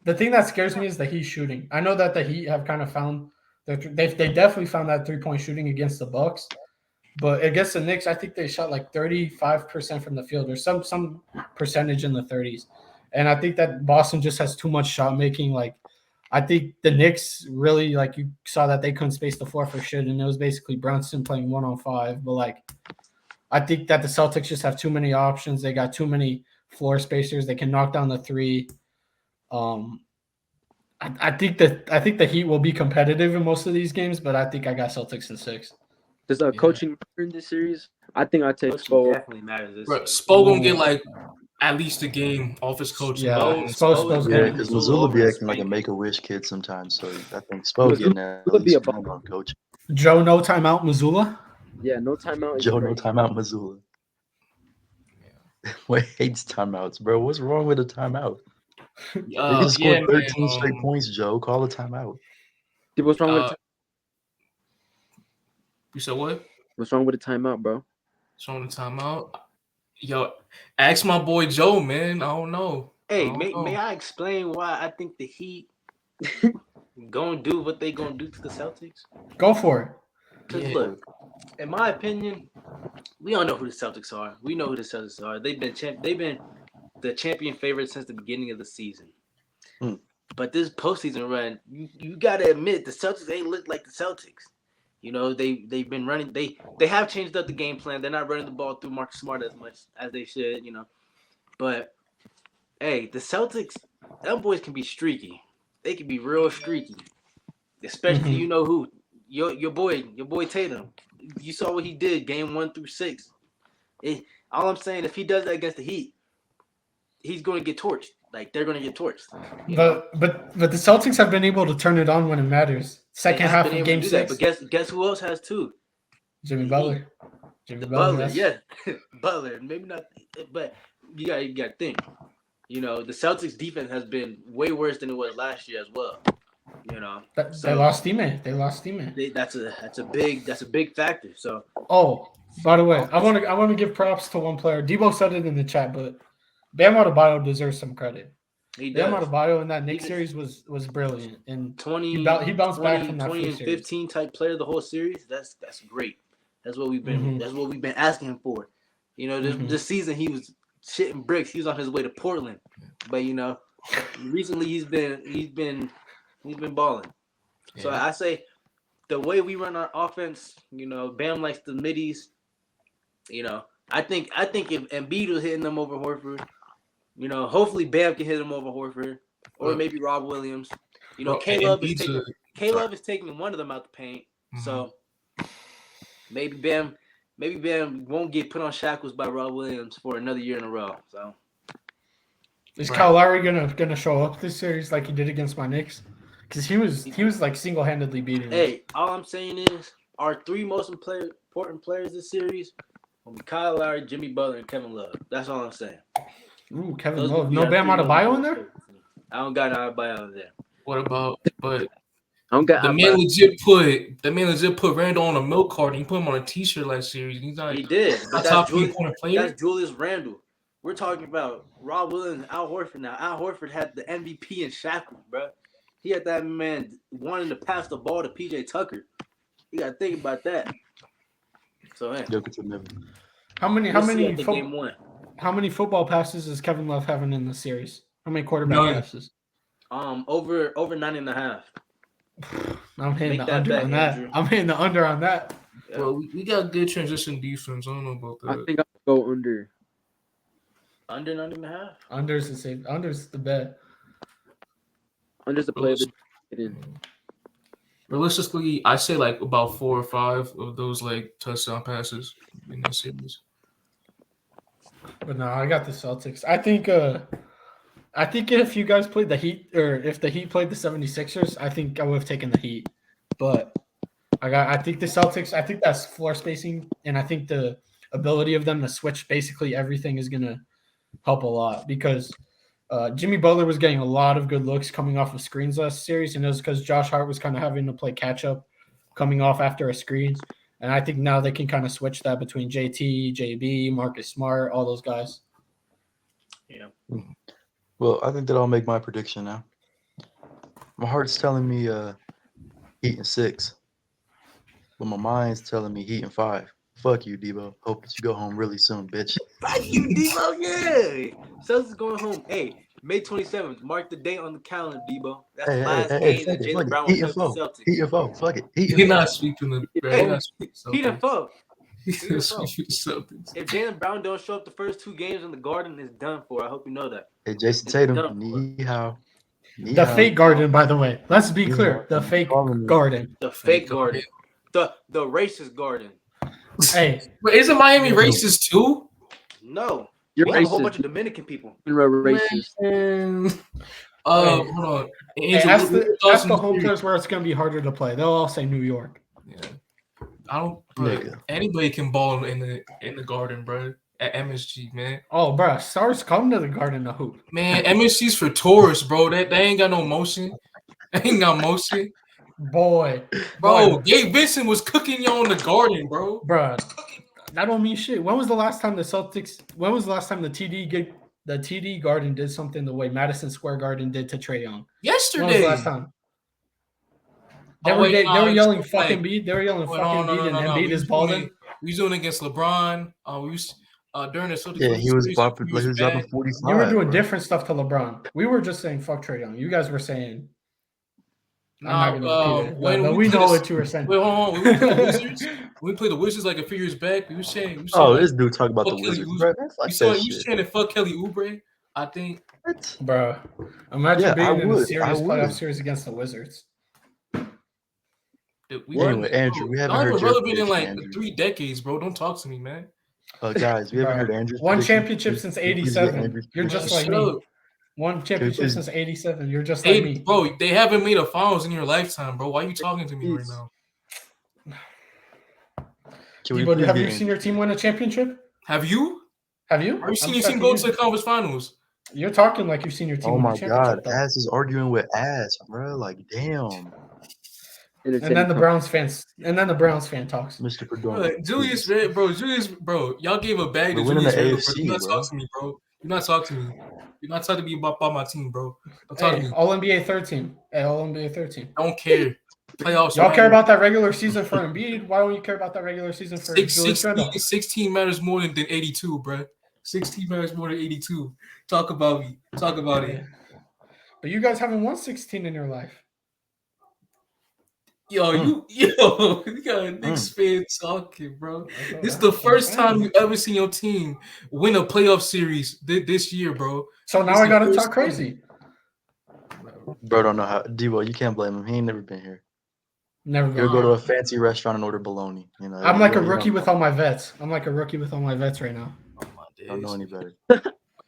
The thing that scares me is the Heat shooting. I know that the Heat have kind of found they definitely found that 3-point shooting against the Bucks, but against the Knicks, I think they shot like 35% from the field or some percentage in the 30s. And I think that Boston just has too much shot making. Like, I think the Knicks really, like, you saw that they couldn't space the floor for shit, and it was basically Brunson playing 1-on-5. But like, I think that the Celtics just have too many options. They got too many floor spacers. They can knock down the 3. I think the Heat will be competitive in most of these games, but I think I got Celtics in 6. Does coaching matter in this series? I think I take Spo. Definitely matters this bro, series. Spo gonna get like at least a game off his coaching. Yeah, Spo's Yeah, good. because Mazzulla be acting like a Make-A-Wish kid sometimes. So I think Spo's getting at least time on coach. Joe, no timeout, Mazzulla. Yeah, no timeout. Joe, no timeout, Mazzulla. Wait, hates timeouts, bro. What's wrong with a timeout? You just scored 13 straight points, Joe. Call a timeout. What's wrong with You said what? What's wrong with a timeout, bro? What's wrong with the timeout? Yo, ask my boy Joe, man. I don't know. Hey, may I explain why I think the Heat gonna do what they gonna do to the Celtics? Go for it. Because look, in my opinion, we all know who the Celtics are. We know who the Celtics are. They've been the champion favorite since the beginning of the season. But this postseason run, you gotta admit the Celtics ain't looked like the Celtics. You know, they've been running. They have changed up the game plan. They're not running the ball through Marcus Smart as much as they should. You know, but hey, the Celtics, them boys can be streaky. They can be real streaky, especially you know who your boy Tatum. You saw what he did game 1 through 6. All I'm saying, if he does that against the Heat, he's going to get torched. Like, they're going to get torched. But the Celtics have been able to turn it on when it matters. Second half of game 6. But guess who else has too? Jimmy Butler. Butler, yeah. Butler. Maybe not, but you got to think. You know, the Celtics defense has been way worse than it was last year as well. You know, they lost teammate. That's a big factor. So, by the way, I want to give props to one player. Dibo said it in the chat, but Bam Adebayo deserves some credit. Bam Adebayo in that Knicks series was brilliant, and he bounced back from that 20 and 15 type player the whole series. That's great. That's what we've been asking him for. You know, this season he was shitting bricks. He was on his way to Portland, but you know, recently he's been balling. Yeah. So I say the way we run our offense, you know, Bam likes the middies. You know, I think if Embiid was hitting them over Horford, you know, hopefully Bam can hit him over Horford, or maybe Rob Williams. You know, Caleb is taking one of them out the paint. So maybe Bam won't get put on shackles by Rob Williams for another year in a row. So is Kyle Lowry gonna show up this series like he did against my Knicks? Because he was like single-handedly beating. Hey, all I'm saying is our 3 most important players this series will be Kyle Lowry, Jimmy Butler, and Kevin Love. That's all I'm saying. Ooh, Kevin Love. No Bam Adebayo in there? I don't got Adebayo in there. What about? But I don't got the man legit put Randall on a milk carton. He put him on a T-shirt last series. He's not. He did. But top 3-point player. That's Julius Randle. We're talking about Rob Williams and Al Horford now. Al Horford had the MVP in shackles, bro. He had that man wanting to pass the ball to PJ Tucker. You got to think about that. So, man. How many football passes is Kevin Love having in the series? How many quarterback passes? Over 9.5. I'm hitting the under on that. Andrew. I'm hitting the under on that. Yeah. Well, we got good transition defense. I don't know about that. I think I'll go under. Under 9.5. Under's the safe. Under's the bet. Under's the play of the get in. Realistically, I say like about 4 or 5 of those like touchdown passes in that series. But no, I got the Celtics. I think if you guys played the Heat, or if the Heat played the 76ers, I think I would have taken the Heat. But I think the Celtics, I think that's floor spacing, and I think the ability of them to switch basically everything is gonna help a lot, because Jimmy Butler was getting a lot of good looks coming off of screens last series, and it was because Josh Hart was kind of having to play catch up coming off after a screen. And I think now they can kind of switch that between JT, JB, Marcus Smart, all those guys. Yeah. Well, I think that I'll make my prediction now. My heart's telling me Heat in 6, but my mind's telling me Heat in 5. Fuck you, Dibo. Hope that you go home really soon, bitch. Fuck you, Debo. Yeah. Celtics going home. Hey, May 27th. Mark the date on the calendar, Debo. That's the last game that Jaylen Brown will play for the Celtics. Heat in 4. Fuck it. Heat in He's 4. not speaking to Hey, not speaking to Heat and fuck. He's not speaking to Celtics. If Jaylen Brown don't show up the first 2 games in the Garden, it's done for. I hope you know that. Hey, Jason Tatum, knee how. The fake Garden, by the way. Let's be clear. The fake Garden. The fake Garden. The racist Garden. Hey. But isn't Miami racist too? No. You're We have a whole racist. bunch of Dominican people. You're racist. Man. Hey. Hold on. Hey, Angel, ask what are your the thoughts on home series? players where it's going to be harder to play. They'll all say New York. Yeah. I don't. Bro, Nigga. anybody can ball in the Garden, bro. At MSG, man. Oh, bro. Stars come to the Garden to hoop. Man, MSG's for tourists, bro. They ain't got no motion. They ain't got motion. Boy. Bro, Gabe Vincent was cooking you on the Garden, bro. Bro. That don't mean shit. When was the last time the TD Garden did something the way Madison Square Garden did to Trae Young? When was Yesterday. the last time? They Oh, were, wait, they nah, were it's yelling like- fucking Embiid. They were yelling Wait, fucking Embiid, and Embiid We is was balling. doing- We was doing it against LeBron. We was during the Celtics. Yeah, he was series, bopping, he was he was bad. dropping 45. You were doing bro. different stuff to LeBron. We were just saying fuck Trae Young. You guys were saying. I'm Nah, not gonna repeat it, when but we we played know the- what you were saying. Wait, hold on. When we played the Wizards, when we played the Wizards like a few years back, we was saying Oh, like, this dude talking about the fuck Kelly Wizards. Oubre. Bro, man, fuck we that was shit. chanting fuck Kelly Oubre. I think. What? Bro, imagine Yeah, I being in a would. serious I playoff would. series against the Wizards. Dude, we Anyway, weren't- Andrew, we haven't y'all heard been your relevant in prediction, like Andrew. 3 decades, bro. Don't talk to me, man. Guys, we haven't Bro, heard Andrew's one prediction. championship Please- since please get '87. Andrew's You're prediction. just like Shut me. up. One championship please- since '87. You're just like me. Bro, they haven't made a finals in your lifetime, bro. Why are you talking to me right now? Can we Debo, please have get you seen your team win a championship? Have you? Have you? Have you seen I'm your team checking go you. to the conference finals? You're talking like you've seen your team Oh win my a championship. God, though. Ass is arguing with Ass, bro. Like, damn, And then the Browns fan talks. Mr. Bro, Perdón. Julius, man, bro, y'all gave a bag to We're winning Julius the Randle, AFC, bro. You're not bro. talking to me, bro. You're not talking to me. You're not talking to me about my team, bro. Don't talk to Hey, me. All NBA third team. Hey, All NBA third team. Don't care. Playoffs. Y'all care matter. about that regular season for Embiid? Why don't you care about that regular season for Julius Randle? 16 matters more than 82, bro. 16 matters more than 82. Talk about me. Talk about it. But you guys haven't won 16 in your life. Yo, you got a Knicks fan talking, bro. This is the That's what I'm first time saying. you ever seen your team win a playoff series this year, bro. So now This I is gotta the talk first crazy. Bro, don't know how. Debo, you can't blame him. He ain't never been here. Never He'll go. go to a fancy restaurant and order bologna. You know, I'm like a you rookie with all my vets. I'm like a rookie with all my vets right now. Oh my days. don't know any better.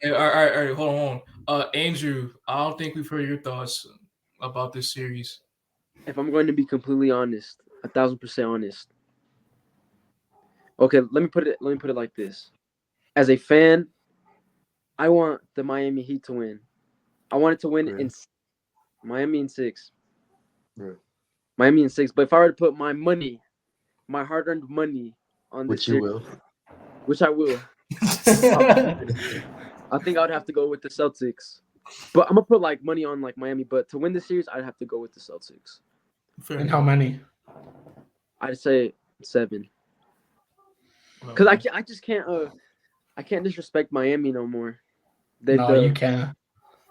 Hey, all right, hold on. Andrew, I don't think we've heard your thoughts about this series. If I'm going to be completely honest, 1,000% honest. Okay, let me put it like this. As a fan, I want the Miami Heat to win. I want it to win in Miami in 6. Right. Miami in 6. But if I were to put my money, my hard-earned money on this Which you will. which I will, I think I would have to go with the Celtics. But I'm gonna put like money on like Miami. But to win the series, I'd have to go with the Celtics. Fair And enough. how many? I'd say 7. Because I just can't I can't disrespect Miami no more. No, you can't.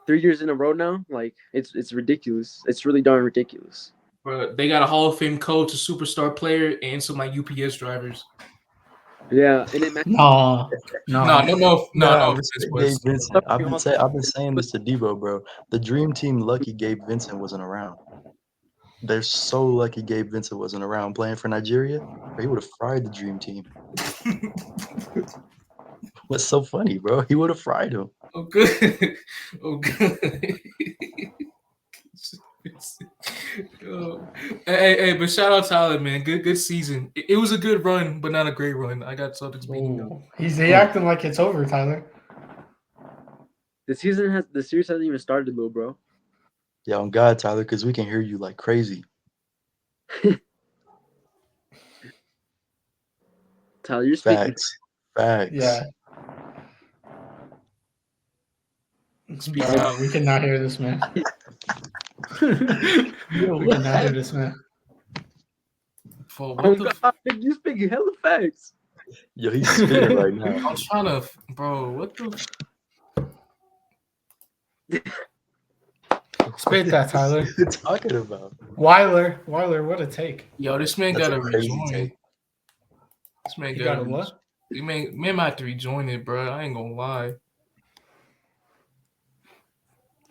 3 years in a row now, like it's ridiculous. It's really darn ridiculous. Bro, they got a Hall of Fame coach, a superstar player, and some like UPS drivers. Yeah, and it matches. No. No. Gabe Vincent. I've been saying this to Dibo, bro. The dream team lucky Gabe Vincent wasn't around. They're so lucky Gabe Vincent wasn't around playing for Nigeria, or he would have fried the dream team. What's so funny, bro? He would have fried him. Oh, good. Oh, good. Oh. Hey, but shout out Tyler, man. Good season. It was a good run, but not a great run. I got Celtics beating them. He's acting like it's over, Tyler. The series hasn't even started, little bro. Yeah, on God, Tyler, because we can hear you like crazy. Tyler, you're speaking. Facts. Yeah. Speak Bro, out. we cannot hear this man. We cannot hear this man. For Oh what the God, you speaking hella facts. Yo, he's spitting right now. I'm trying to, bro. What the? Spit that, Tyler. What are you talking about? Weiler, what a take. Yo, this man That's got to a crazy rejoin. take. This man You got got a to what? Man might have to rejoin it, bro. I ain't gonna lie.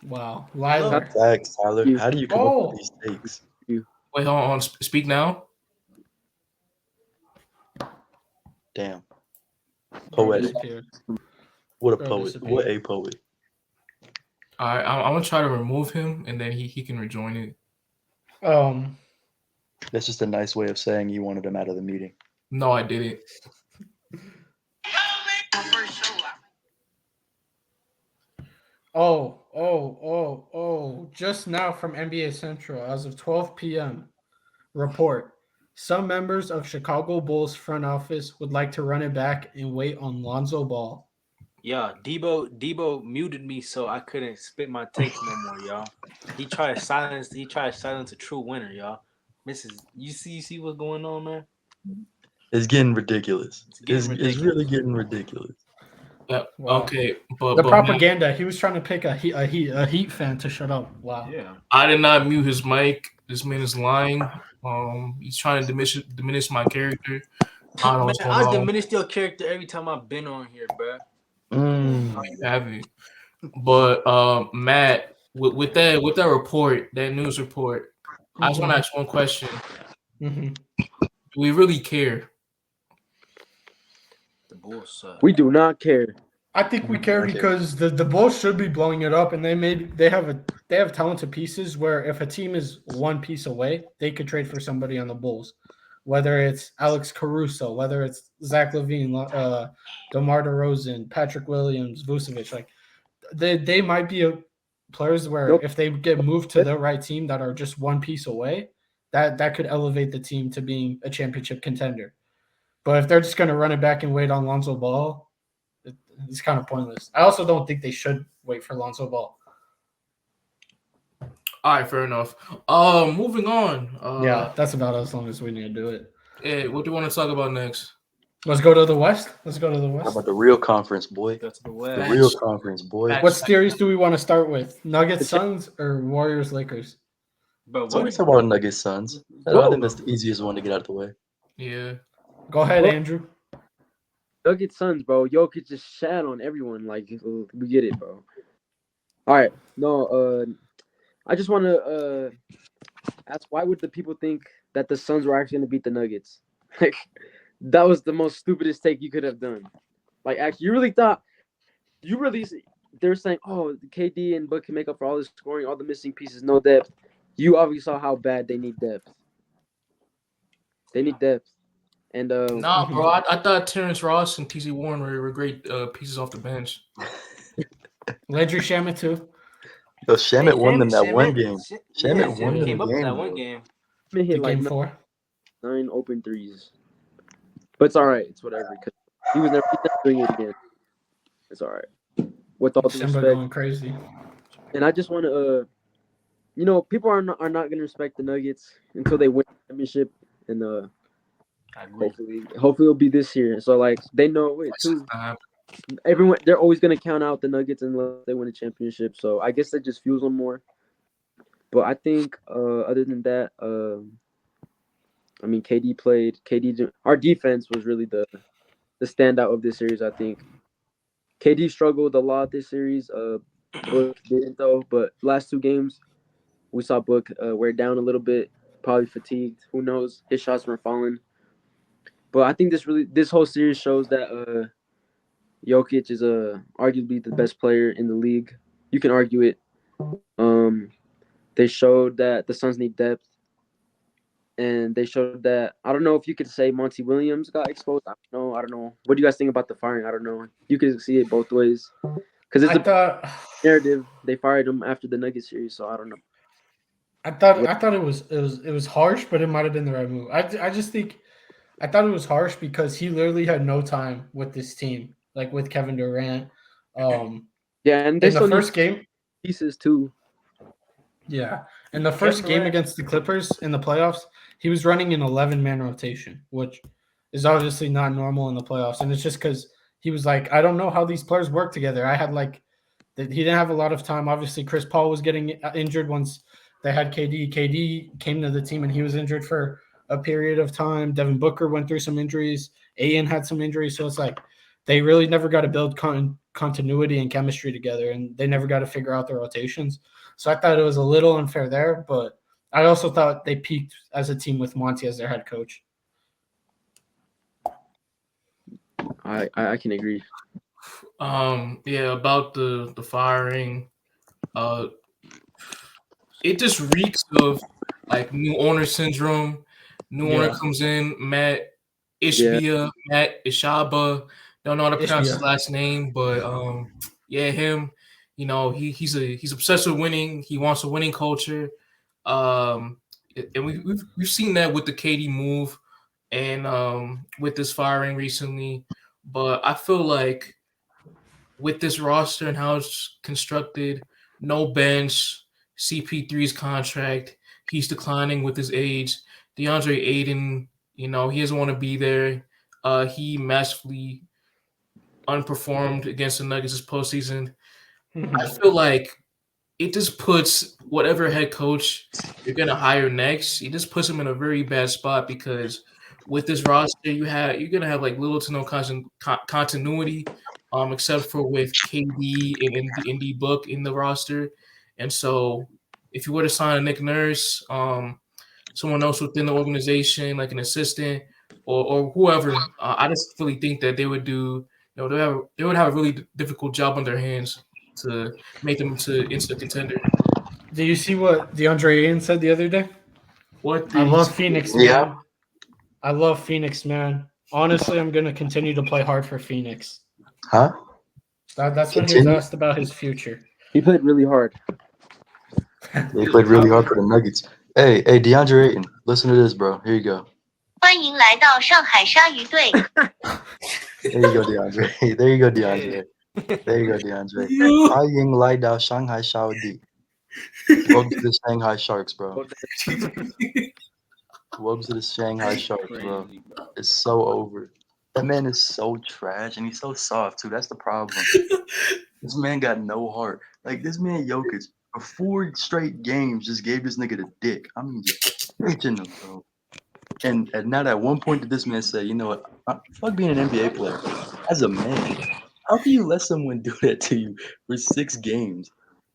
Wow. Weiler. Facts, Tyler. How do you come up with these takes? Wait, hold on. Speak now. Damn. Bro Poetic. disappeared. What a Bro poet. disappeared. What a poet. All right, I'm gonna try to remove him, and then he can rejoin it. That's just a nice way of saying you wanted him out of the meeting. No, I didn't. Just now from NBA Central, as of 12 p.m. Report. Some members of Chicago Bulls front office would like to run it back and wait on Lonzo Ball. Yeah, Dibo muted me so I couldn't spit my takes no more, y'all. He tried to silence a true winner, y'all. You see what's going on, man? It's getting ridiculous. It's ridiculous. really getting ridiculous. Yeah. Wow. Okay, but The but propaganda. He was trying to pick a Heat fan to shut up. Wow. Yeah. I did not mute his mic. This man is lying. He's trying to diminish my character. I don't know what's going I on. diminished your character every time I've been on here, bro. No, you haven't. But Matt, with that report, that news report, I just want to ask one question. Mm-hmm. Do we really care? The Bulls suck. We do not care. I think we care because the Bulls should be blowing it up, and they have talented pieces where if a team is one piece away, they could trade for somebody on the Bulls, whether it's Alex Caruso, whether it's Zach LaVine, DeMar DeRozan, Patrick Williams, Vucevic. Like they might be players where if they get moved to the right team that are just one piece away, that could elevate the team to being a championship contender. But if they're just going to run it back and wait on Lonzo Ball, it's kind of pointless. I also don't think they should wait for Lonzo Ball. All right, fair enough. Moving on. Yeah, that's about as long as we need to do it. Hey, what do you want to talk about next? Let's go to the West. How about the real conference, boy? Go to the West. The real conference, boy. Facts. What series do we want to start with? Nuggets, Suns, or Warriors, Lakers? But So let's talk about Nuggets Suns. I think that's the easiest one to get out of the way. Yeah. Go ahead, Andrew. Nuggets Suns, bro. Jokic just shat on everyone. Like, we get it, bro. All right. No, I just want to ask, why would the people think that the Suns were actually going to beat the Nuggets? Like, that was the most stupidest take you could have done. Like, actually, they're saying, oh, KD and Book can make up for all this scoring, all the missing pieces, no depth. You obviously saw how bad they need depth. They need depth. And Nah, bro. I thought Terrence Ross and TC Warren were great pieces off the bench. Landry Shamet too. Yo, Shamet won them that one game. Shamet won them came up game, in that bro. one game. hit The like game 4. 9 open threes. But it's all right. It's whatever. Because he's never doing it again. It's all right. With all due Simba respect. going crazy. And I just want to, people are not going to respect the Nuggets until they win the championship. And I agree. hopefully it'll be this year. So, like, they know it too. Everyone, they're always going to count out the Nuggets unless they win a championship. So I guess that just fuels them more. But I think other than that, KD played. Our defense was really the standout of this series. I think KD struggled a lot this series. Book didn't though, but last 2 games we saw Book wear down a little bit, probably fatigued. Who knows? His shots weren't falling. But I think this whole series shows that Jokic is arguably the best player in the league. You can argue it. They showed that the Suns need depth, and they showed that I don't know if you could say Monty Williams got exposed. I don't know. What do you guys think about the firing? I don't know. You could see it both ways because it's a narrative. They fired him after the Nuggets series, so I don't know. I thought it was harsh, but it might have been the right move. I just think I thought it was harsh because he literally had no time with this team, like with Kevin Durant. Yeah, and they in the first game pieces too. Yeah, in the first game against the Clippers in the playoffs, he was running an 11-man rotation, which is obviously not normal in the playoffs, and it's just because he was like, I don't know how these players work together. I had he didn't have a lot of time. Obviously, Chris Paul was getting injured once they had KD. KD came to the team and he was injured for a period of time. Devin Booker went through some injuries. Ayen had some injuries, so it's like they really never got to build continuity and chemistry together, and they never got to figure out their rotations. So I thought it was a little unfair there, but I also thought they peaked as a team with Monty as their head coach. I can agree. Yeah, about the firing. It just reeks of like new owner syndrome. New owner comes in, Matt Ishaba. Don't know how to pronounce his last name, but him. You know, he's obsessed with winning. He wants a winning culture. And we've seen that with the KD move and with this firing recently. But I feel like with this roster and how it's constructed, no bench, CP3's contract, he's declining with his age. DeAndre Ayton, you know, he doesn't want to be there. He massively underperformed against the Nuggets this postseason. I feel like it just puts whatever head coach you're gonna hire next, it just puts him in a very bad spot because with this roster, you're gonna have like little to no continuity, except for with KD and the Book in the roster. And so, if you were to sign a Nick Nurse, someone else within the organization, like an assistant or whoever, I just really think that they would do. You know, they would have a really difficult job on their hands to make them into instant contender. Do you see what DeAndre Ayton said the other day? I love Phoenix, man. I love Phoenix, man. Honestly, I'm going to continue to play hard for Phoenix. Huh? That's when he was asked about his future. He played really hard. He played really hard for the Nuggets. Hey, DeAndre Ayton, listen to this, bro. Here you go. 欢迎来到上海鲨鱼队。 There you go, DeAndre. There you go, DeAndre. There you go, DeAndre. 欢迎来到上海鲨鱼。Welcome to the Shanghai Sharks, bro. Welcome to the Shanghai Sharks, bro. It's so over. That man is so trash, and he's so soft, too. That's the problem. This man got no heart. Like, this man, Jokic, for 4 straight games, just gave this nigga the dick. I mean, just bitching him, bro. And not at one point did this man say, you know what, fuck being an NBA player. As a man, how can you let someone do that to you for 6 games?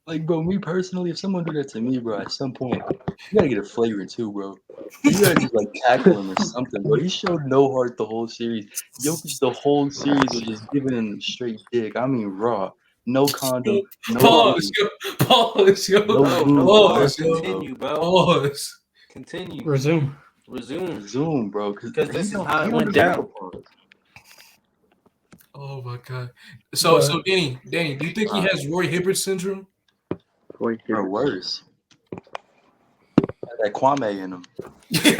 Like, bro, me personally, if someone do that to me, bro, at some point, you gotta get a flagrant too, bro. You gotta just like tackle him or something, bro. He showed no heart the whole series. Jokic the whole series was just giving him straight dick. I mean, raw. No condom. No Pause, yo. Continue, bro. Pause. Continue. Resume, bro. Because this is how it went down. Oh my god. So Danny, do you think he has Roy Hibbert syndrome? Or worse. That Kwame in him. It's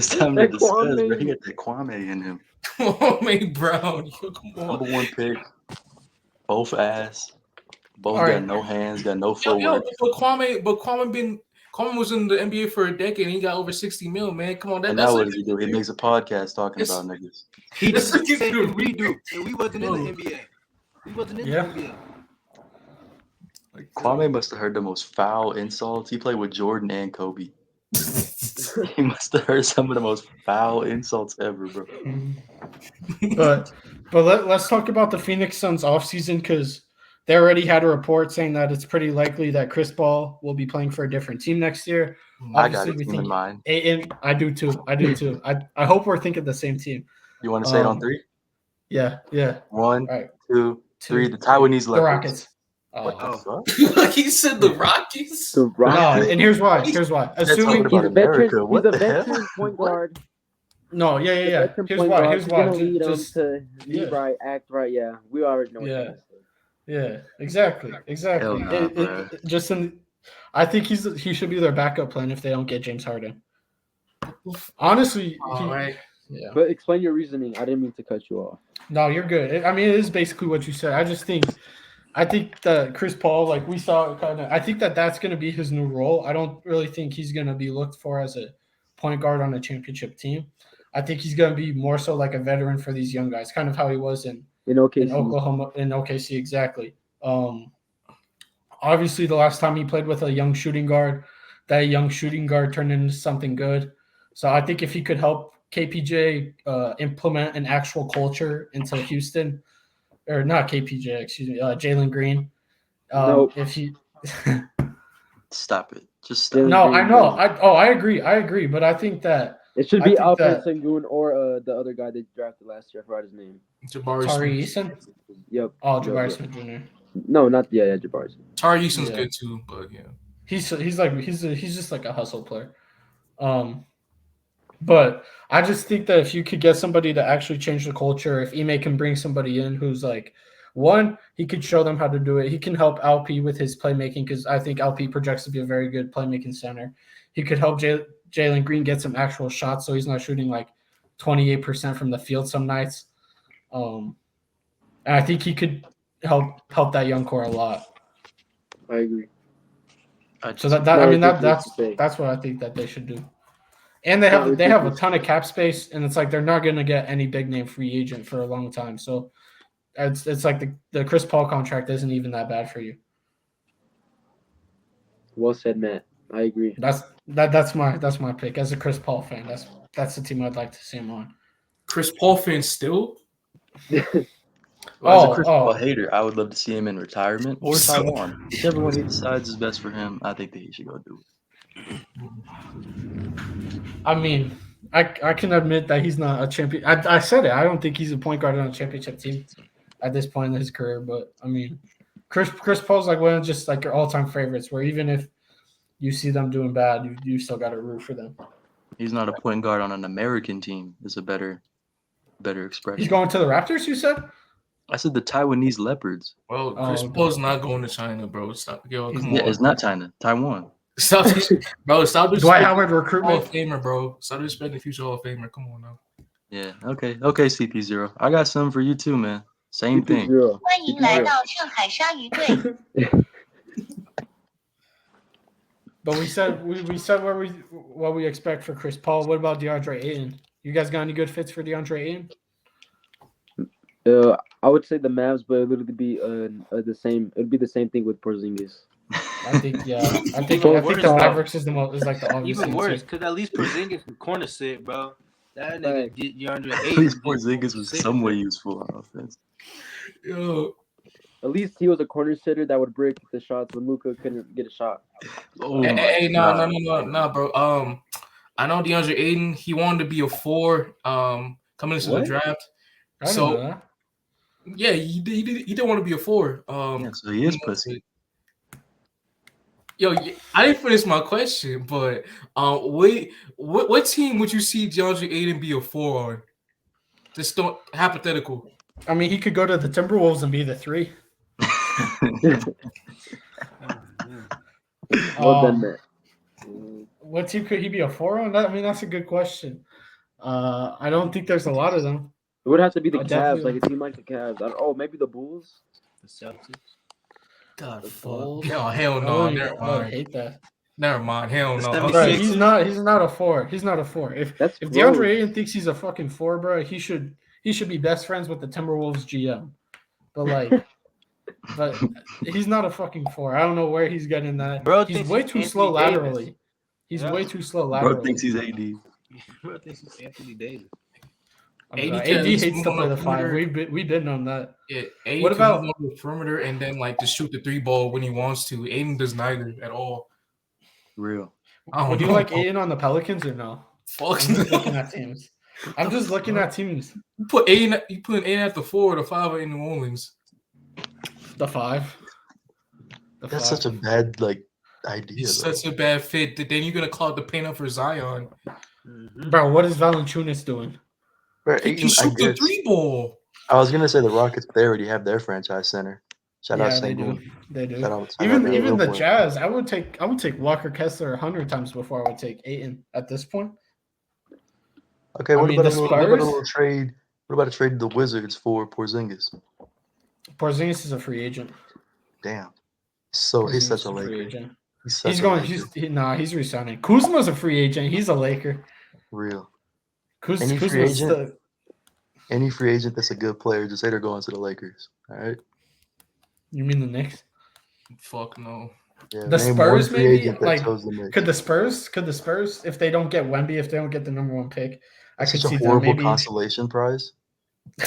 time to discuss, bro. He got that Kwame in him. Kwame Brown. Yo, come on. Number 1 pick. Both ass. Both got no hands, got no footwork. But Kwame was in the NBA for a decade and he got over 60 mil, man. Come on, and now what does he do? He makes a podcast talking about niggas. He just said redo. And we wasn't in the NBA. We wasn't in the NBA. Kwame must have heard the most foul insults. He played with Jordan and Kobe. He must have heard some of the most foul insults ever, bro. But let's talk about the Phoenix Suns offseason because they already had a report saying that it's pretty likely that Chris Paul will be playing for a different team next year. I got Obviously, a we team think in mind. Ayton. I do too. I hope we're thinking the same team. You want to say it on 3? Yeah. 1, All right. 2, 3. The Taiwanese The leopards. Rockets. What the fuck? Like he said, the Rockies. The No, Rockets. and here's why. They're talking Assuming about America. He's What a the hell? veteran point guard. no, yeah. Veteran Here's point why. guard. Here's He's why. gonna lead them Just to yeah. lead right, act right. Yeah, we already know. What Yeah. you're gonna say. Yeah, exactly. Hell nah, bruh. I think he should be their backup plan if they don't get James Harden. Honestly, All right. yeah. But explain your reasoning. I didn't mean to cut you off. No, you're good. I mean, it is basically what you said. I think that Chris Paul, like we saw, I think that that's going to be his new role. I don't really think he's going to be looked for as a point guard on a championship team. I think he's going to be more so like a veteran for these young guys, kind of how he was in Oklahoma, in OKC, exactly. Obviously, the last time he played with a young shooting guard, that young shooting guard turned into something good. So I think if he could help KPJ implement an actual culture into Houston, or not KPJ, excuse me, Jalen Green. Nope. If he Stop it. Just stop. no, I know. I agree. But I think that It should I be think Alfred that- Sengun or the other guy they drafted last year. I forgot his name. Jabari Tari Smith. Eason. Yep. Oh, Yep, Jabari yep. Smith Jr. No, not Jabari. Tari Eason's Yeah. good too, but yeah. He's just like a hustle player. But I just think that if you could get somebody to actually change the culture, if Ime can bring somebody in who's like, one, he could show them how to do it. He can help LP with his playmaking because I think LP projects to be a very good playmaking center. He could help Jalen Green get some actual shots so he's not shooting like 28% from the field some nights. And I think he could help that young core a lot. I agree. So that's what I think that they should do. And they have a ton of cap space, and it's like they're not going to get any big name free agent for a long time. So it's like the Chris Paul contract isn't even that bad for you. Well said, Matt. I agree. That's my pick as a Chris Paul fan. That's the team I'd like to see him on. Chris Paul fan still? Well, as a Chris Paul hater, I would love to see him in retirement or Taiwan. Whichever one he decides is best for him, I think that he should go do it. I mean, I can admit that he's not a champion. I said it. I don't think he's a point guard on a championship team at this point in his career. But I mean, Chris Paul's like one of just like your all-time favorites. Where even if you see them doing bad, you still got to root for them. He's not a point guard on an American team. Is a better expression. He's going to the Raptors. You said? I said the Taiwanese leopards. Well, Chris Paul's not going to China, bro. Stop. Yo, come on. It's not China. Taiwan. Stop Dwight Howard recruitment. Hall of Famer, bro. Stop disrespecting future Hall of Famer. Come on now. Yeah. Okay, CP0. I got something for you too, man. Same thing. 欢迎来到上海鲨鱼队。 But we said what we expect for Chris Paul. What about DeAndre Ayton? You guys got any good fits for DeAndre Ayton? I would say the Mavs, but it would be the same. It would be the same thing with Porzingis. I think the Mavericks is like the obvious Even worse, answer. because at least Porzingis can corner sit, bro. That nigga get DeAndre Ayton. At least Porzingis was some way useful on offense. Yo. At least he was a corner sitter that would break the shots when Luka couldn't get a shot. Oh Hey, no, bro. I know DeAndre Ayton. He wanted to be a 4. Coming into the draft. So yeah, he didn't want to be a 4. Yeah, so he is pussy. Yo, I didn't finish my question, but what team would you see DeAndre Ayton be a 4 on? Just don't hypothetical. I mean, he could go to the Timberwolves and be the 3. Well done, Matt. What team could he be a 4 on? I mean, that's a good question. I don't think there's a lot of them. It would have to be the Cavs, definitely- like a team like the Cavs. Maybe the Bulls. The Celtics. God, fuck. No, hell no. Never I mind. hate that. Never mind. Hell no. That's Bro, Six. he's not a 4. He's not a 4. If That's DeAndre gross. Ayton thinks he's a fucking 4, bro, he should be best friends with the Timberwolves GM. But he's not a fucking 4. I don't know where he's getting that. Bro He's thinks way he's too Anthony slow Davis. laterally. He's Yeah. way too slow Bro laterally. thinks he's AD. Bro thinks he's Anthony Davis. AD AD can at least hates move to on play the the five. perimeter. We've been on that. Yeah, Aiden What can about- move on the perimeter and then like just shoot the 3 ball when he wants to. Aiden does neither at all. Real. I don't Would you know. like Aiden on the Pelicans or no? Fuck I'm just looking no. at teams. I'm just looking at teams. You put Aiden at the 4 or the 5 in New Orleans. The 5. That's such a bad like idea. He's Though. such a bad fit that then you're gonna clog the paint up for Zion. Bro, what is Valanciunas doing? Bro, He can Ayton, I shoot the guess. 3 ball. I was gonna say the Rockets, but they already have their franchise center. Shout out Yeah, they St. do. Louis. They do. Shout out Even that even little the boy. Jazz, I would take Walker Kessler 100 times before I would take Ayton at this point. Okay, I what mean, about the what about a Spurs? little trade? What about a trade to the Wizards for Porzingis? Porzingis is a free agent. Damn. So he's Porzingis such is a free Laker. agent. He's such He's a going. Laker. He's resigning. Kuzma's a free agent. He's a Laker. Real. Kuzma's free agent? the Any free agent that's a good player, just say they're going to the Lakers. All right. You mean the Knicks? Fuck no. Yeah, The name Spurs, one free maybe? agent that Like, chose the Knicks. Could the Spurs, if they don't get Wemby, if they don't get the number 1 pick, I That's could such see a them horrible maybe. consolation prize.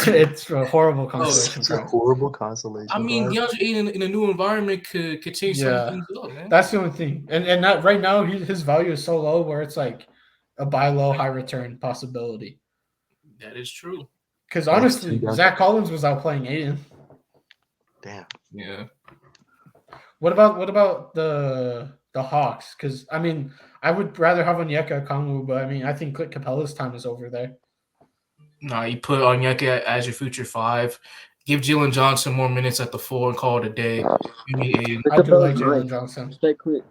It's a horrible consolation Such a prize. horrible consolation I mean, prize. DeAndre Ayton in a new environment could change some Yeah. things up, man. That's the only thing. And not right now, his value is so low where it's like a buy low, high return possibility. That is true. Because honestly, too Zach Collins was out playing Aiden. Damn. Yeah. What about the Hawks? Because I mean, I would rather have Onyeka Okongwu, but I mean, I think Clint Capella's time is over there. Nah, you put Onyeka as your future 5. Give Jalen Johnson more minutes at the 4 and call it a day. Give me Aiden. I do like Capella's Jalen nice. Johnson. Respect Clint.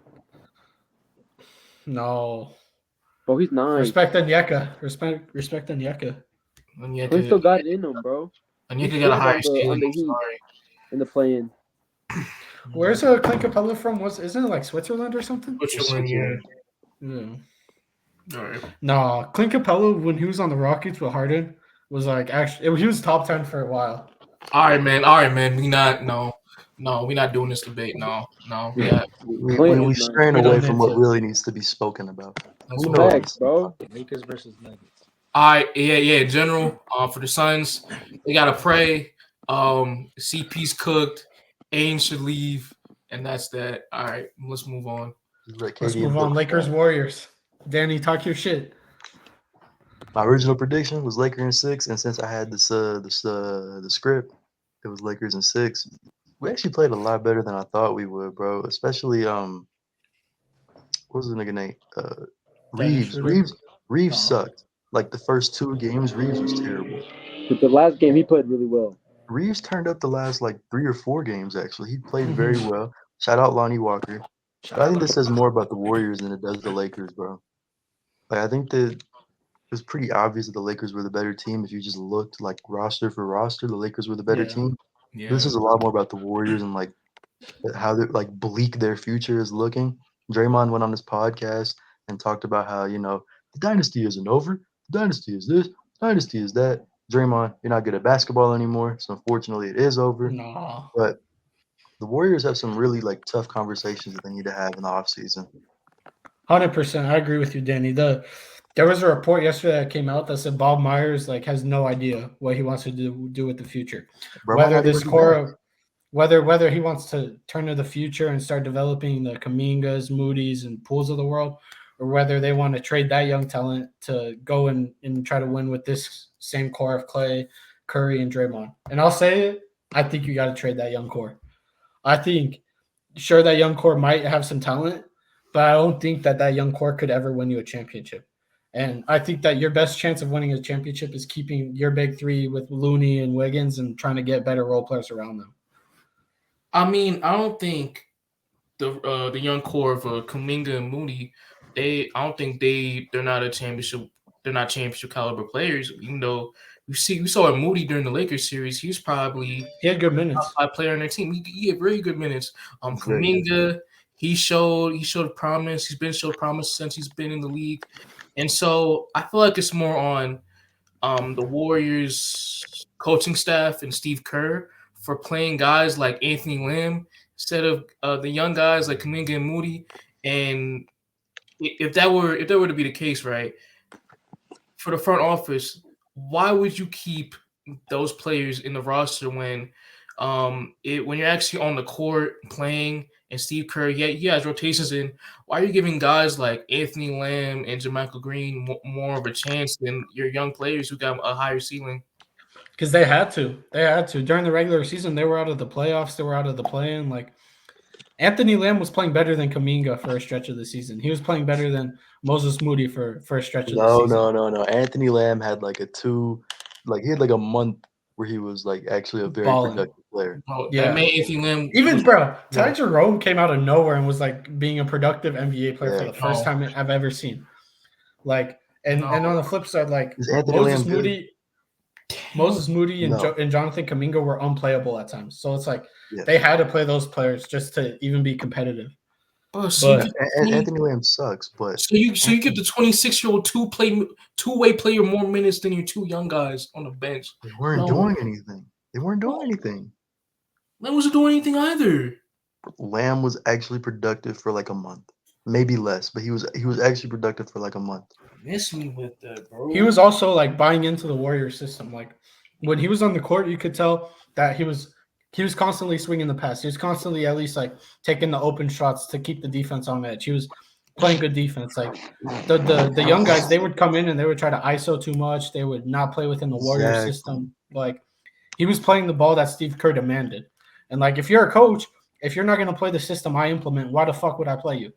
No, Bro, he's nice. respect Onyeka. Respect Onyeka. Clint still got it in him, bro. Onyeka He got a scored higher on the ceiling. I'm Heat. sorry. In the play-in. Where's Clint Capella from? Isn't it like Switzerland or something? Switzerland, yeah. Yeah. All right. No, Clint Capella when he was on the Rockets with Harden was like actually he was top 10 for a while. All right, man. We not we not doing this debate. No. Yeah. We straying We away don't from need what to. really needs to be spoken about. That's Who what knows? Facts, bro. Lakers versus Nuggets. All right, yeah. In general, for the Suns, they gotta pray. CP's cooked. Aiden should leave, and that's that. All right, let's move on. Like Let's KD move and on. Book. Lakers Warriors. Danny, talk your shit. My original prediction was Lakers in 6, and since I had this the script, it was Lakers in 6. We actually played a lot better than I thought we would, bro. Especially what was the nigga name? Dennis Reeves. Schroeder? Reeves Oh. sucked. Like the first 2 games, Reeves was terrible. But the last game, he played really well. Reeves turned up the last like 3 or 4 games. Actually, he played very well. Shout out Lonnie Walker. But I think this says more about the Warriors than it does the Lakers, bro. Like I think that it was pretty obvious that the Lakers were the better team. If you just looked like roster for roster, the Lakers were the better Yeah. team. Yeah. This is a lot more about the Warriors and like how they're like bleak their future is looking. Draymond went on his podcast and talked about how, the dynasty isn't over. The dynasty is this, dynasty is that. Draymond, you're not good at basketball anymore. So unfortunately it is over. No. But the Warriors have some really like tough conversations that they need to have in the offseason. 100%. I agree with you, Danny. There was a report yesterday that came out that said Bob Myers has no idea what he wants to do with the future. Bro, might Whether not this even be core, back. whether he wants to turn to the future and start developing the Kumingas, Moody's, and Pools of the world, or whether they want to trade that young talent to go and try to win with this same core of Clay, Curry, and Draymond. And I'll say it, I think you got to trade that young core. I think, sure, that young core might have some talent, but I don't think that young core could ever win you a championship. And I think that your best chance of winning a championship is keeping your big 3 with Looney and Wiggins and trying to get better role players around them. I mean, I don't think the young core of Kuminga and Moody, I don't think they're not a championship. They're not championship caliber players. Even though we saw Moody during the Lakers series, he's probably He had good minutes. top 5 player on their team. He had very good minutes. Very Kuminga, he showed promise. He's been showed promise since he's been in the league, and so I feel like it's more on the Warriors coaching staff and Steve Kerr for playing guys like Anthony Lamb instead of the young guys like Kuminga and Moody, and if that were to be the case, right? For the front office, why would you keep those players in the roster when when you're actually on the court playing and Steve Kerr, he has rotations in. Why are you giving guys like Anthony Lamb and JaMychal Green more of a chance than your young players who got a higher ceiling? Because they had to. During the regular season, they were out of the playoffs. They were out of the play-in. Like, Anthony Lamb was playing better than Kuminga for a stretch of the season. He was playing better than Moses Moody for a stretch of the season. No. Anthony Lamb had like he had like a month where he was like actually a very productive player. That made Anthony Lamb Ty Jerome came out of nowhere and was like being a productive NBA player for the first time I've ever seen. Like, and on the flip side, like Moses Moody and Jonathan Kuminga were unplayable at times. So it's like they had to play those players just to even be competitive. Anthony Lamb sucks, but so you give the 26-year-old two-way player more minutes than your two young guys on the bench. They weren't doing anything. Lamb wasn't doing anything either. Lamb was actually productive for like a month, maybe less, but he was actually productive for like a month. Miss me with that, bro. He was also like buying into the Warriors system. Like, when he was on the court, you could tell that he was constantly swinging the pass. He was constantly at least like taking the open shots to keep the defense on edge. He was playing good defense. Like, the young guys, they would come in and they would try to ISO too much. They would not play within the Warriors system. Like, he was playing the ball that Steve Kerr demanded. And like, if you're a coach, if you're not going to play the system I implement, why the fuck would I play you?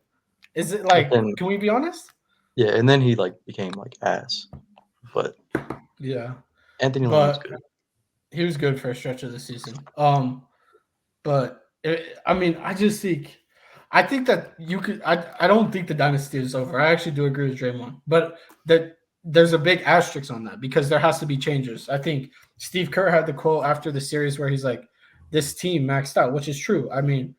Is it like, can we be honest? Yeah, and then he like became like ass. But yeah. Anthony Lamb was good. He was good for a stretch of the season. But I think that you could. I don't think the dynasty is over. I actually do agree with Draymond, but that there's a big asterisk on that because there has to be changes. I think Steve Kerr had the quote after the series where he's like, "This team maxed out," which is true. I mean,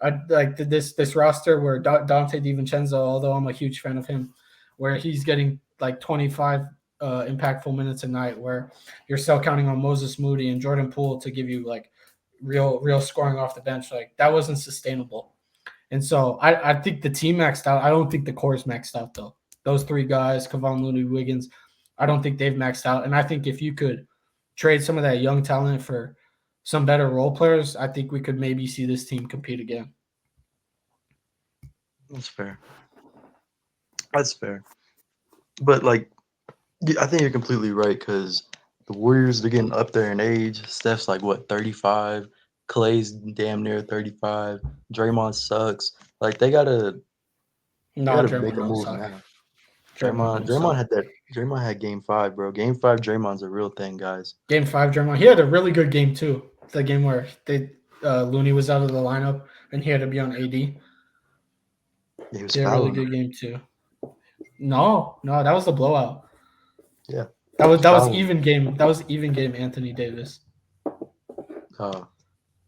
I like this roster where Dante DiVincenzo, although I'm a huge fan of him, where he's getting like 25 impactful minutes a night, where you're still counting on Moses Moody and Jordan Poole to give you like real scoring off the bench. Like, that wasn't sustainable. And so I think the team maxed out. I don't think the core's maxed out though. Those three guys, Kevon Looney, Wiggins, I don't think they've maxed out. And I think if you could trade some of that young talent for some better role players, I think we could maybe see this team compete again. That's fair. But like, I think you're completely right because the Warriors, they're getting up there in age. Steph's like, what, 35? Clay's damn near 35. Draymond sucks. Like, they gotta make a move now. Draymond had game 5, bro. Game 5, Draymond's a real thing, guys. Game 5, Draymond. He had a really good game too. The game where Looney was out of the lineup and he had to be on AD. He was a really good game too. No, that was the blowout. Yeah. That was even game. That was even game Anthony Davis.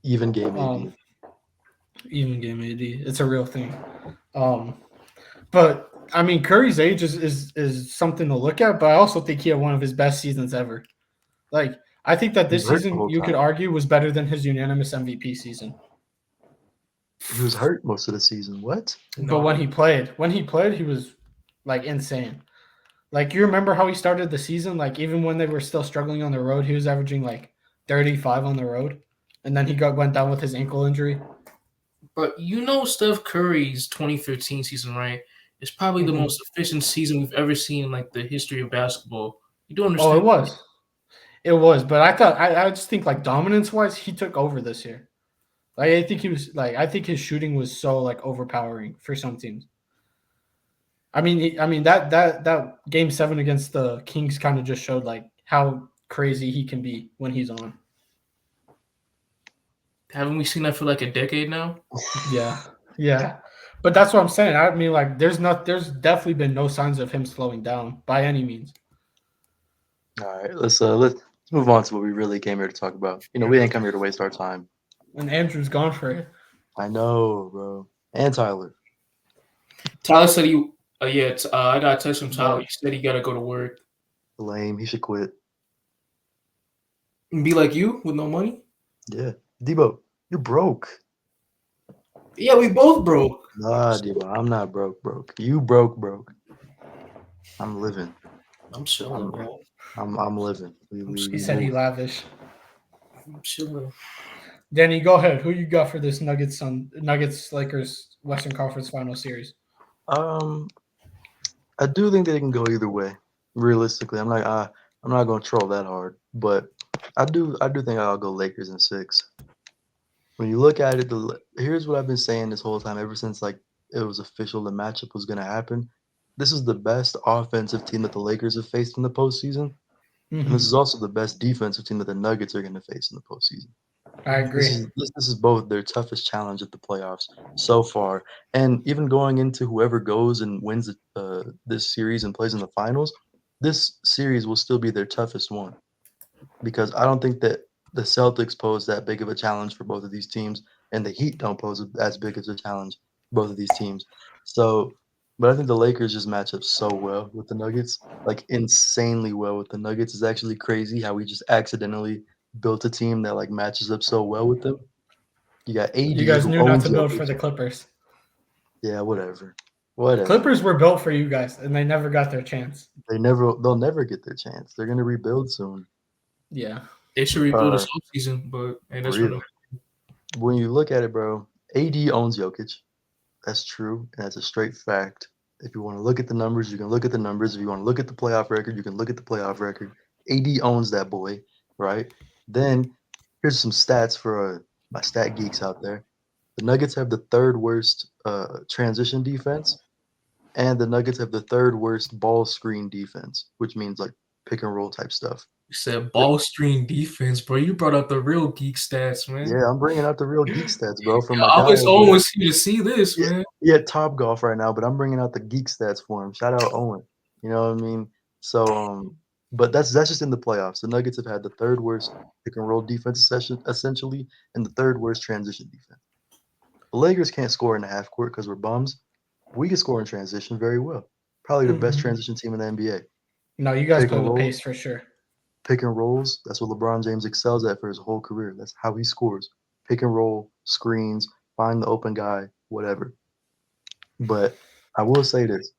Even game AD. Even game AD. It's a real thing. But I mean, Curry's age is something to look at, but I also think he had one of his best seasons ever. Like, I think that this season you could argue was better than his unanimous MVP season. He was hurt most of the season. What? But when he played, he was like insane. Like, you remember how he started the season? Like, even when they were still struggling on the road, he was averaging like 35 on the road, and then he went down with his ankle injury. But Steph Curry's 2013 season, right? It's probably the most efficient season we've ever seen in like the history of basketball. You don't understand? Oh, it was. But I just think like dominance wise, he took over this year. Like, I think his shooting was so like overpowering for some teams. I mean that game 7 against the Kings kind of just showed like how crazy he can be when he's on. Haven't we seen that for like a decade now? Yeah. But that's what I'm saying. I mean, like, there's definitely been no signs of him slowing down by any means. All right, let's move on to what we really came here to talk about. We didn't come here to waste our time. And Andrew's gone for it. I know, bro. And Tyler. Tyler said I got a text from Tyler. He said he got to go to work. Lame. He should quit. And be like you with no money? Yeah. Dibo, you're broke. Yeah, we both broke. Nah, Dibo, I'm not broke. You broke. I'm living. I'm chilling, bro. I'm living. He said he move. lavish. I'm chilling. Danny, go ahead. Who you got for this Nuggets Lakers Western Conference Final Series? I do think they can go either way. Realistically, I'm not going to troll that hard, but I do think I'll go Lakers in 6. When you look at it, here's what I've been saying this whole time ever since like it was official the matchup was going to happen. This is the best offensive team that the Lakers have faced in the postseason, and this is also the best defensive team that the Nuggets are going to face in the postseason. I agree. This is both their toughest challenge at the playoffs so far, and even going into whoever goes and wins this series and plays in the finals, this series will still be their toughest one, because I don't think that the Celtics pose that big of a challenge for both of these teams, and the Heat don't pose as big as a challenge for both of these teams. So, but I think the Lakers just match up so well with the Nuggets, like insanely well with the Nuggets. It's actually crazy how we just accidentally built a team that like matches up so well with them. You got AD, You guys who knew not owns to build Jokic. for the Clippers. Yeah, whatever. Clippers were built for you guys, and they never got their chance. They'll never get their chance. They're gonna rebuild soon. Yeah. They should rebuild this offseason, but that's really. When you look at it, bro, AD owns Jokic. That's true, and that's a straight fact. If you want to look at the numbers, you can look at the numbers. If you want to look at the playoff record, you can look at the playoff record. AD owns that boy, right? Then here's some stats for my stat geeks out there. The Nuggets have the 3rd worst transition defense, and the Nuggets have the 3rd worst ball screen defense, which means like pick and roll type stuff. You said ball screen defense, bro. You brought up the real geek stats, man. Yeah, I'm bringing out the real geek stats, bro. From my I guy. Owen was here to see this, man. Yeah, Top Golf right now, but I'm bringing out the geek stats for him. Shout out Owen. You know what I mean? So, but that's just in the playoffs. The Nuggets have had the 3rd worst pick and roll defense essentially, and the 3rd worst transition defense. The Lakers can't score in the half court because we're bums. We can score in transition very well. Probably the best transition team in the NBA. No, you guys pull the pace for sure. Pick and rolls, that's what LeBron James excels at for his whole career. That's how he scores. Pick and roll, screens, find the open guy, whatever. But I will say this.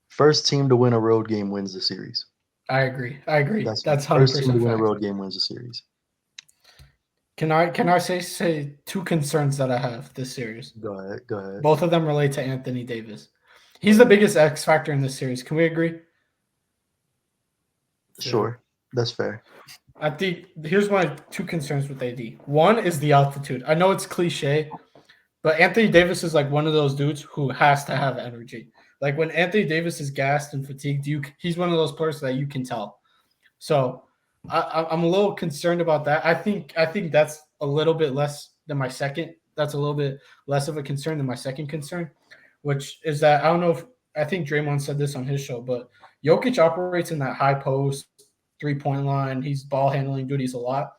First team to win a road game wins the series. I agree. That's 100% first team to win a fact. road game wins the series. Can I say 2 concerns that I have this series? Go ahead. Both of them relate to Anthony Davis. He's the biggest X factor in this series. Can we agree? Sure. That's fair. I think here's my 2 concerns with AD. One is the altitude. I know it's cliche, but Anthony Davis is like one of those dudes who has to have energy. Like when Anthony Davis is gassed and fatigued, he's one of those players that you can tell. So I'm a little concerned about that. I think that's a little bit less than my second. That's a little bit less of a concern than my second concern, which is that I think Draymond said this on his show, but Jokic operates in that high post, 3-point line. He's ball handling duties a lot.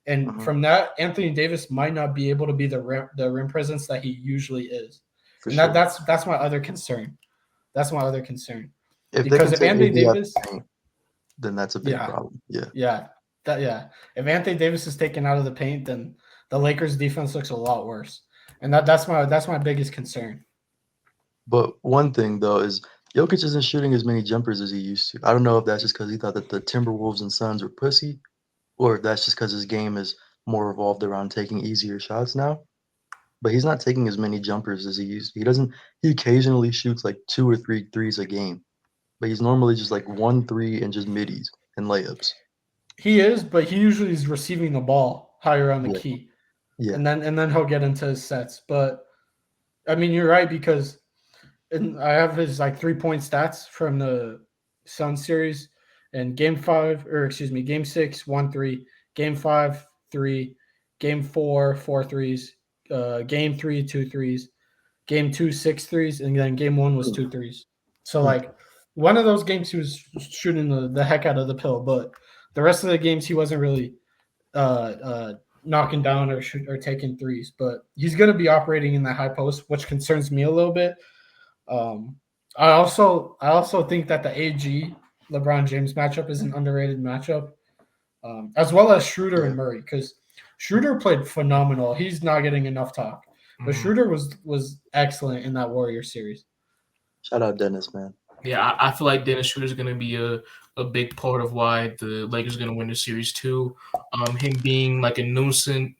And from that, Anthony Davis might not be able to be the rim presence that he usually is. That's my other concern. That's my other concern. Because if Anthony Davis, then that's a big problem. Yeah. If Anthony Davis is taken out of the paint, then the Lakers defense looks a lot worse. And that's my biggest concern. But one thing though is Jokic isn't shooting as many jumpers as he used to. I don't know if that's just because he thought that the Timberwolves and Suns were pussy, or if that's just because his game is more revolved around taking easier shots now. But he's not taking as many jumpers as he used to. He occasionally shoots like 2 or 3 threes a game. But he's normally just like 1 3 and just middies and layups. He is, but he usually is receiving the ball higher on the key. Yeah. And then he'll get into his sets. But I mean, you're right, because I have his like 3-point stats from the Sun series, and game 6, 1 3, game 5, 3, game 4, 4 threes, game 3, 2 threes, game 2, 6 threes, and then game 1 was 2 threes. So like one of those games he was shooting the heck out of the pill, but the rest of the games he wasn't really knocking down or taking threes. But he's going to be operating in that high post, which concerns me a little bit. I also think that the AG LeBron James matchup is an underrated matchup, as well as Schroeder and Murray, because Schroeder played phenomenal. He's not getting enough talk. But Mhm. Schroeder was excellent in that Warriors series. Shout out Dennis, man. Yeah, I feel like Dennis Schroeder is going to be a big part of why the Lakers are going to win the series too. Him being like a nuisance,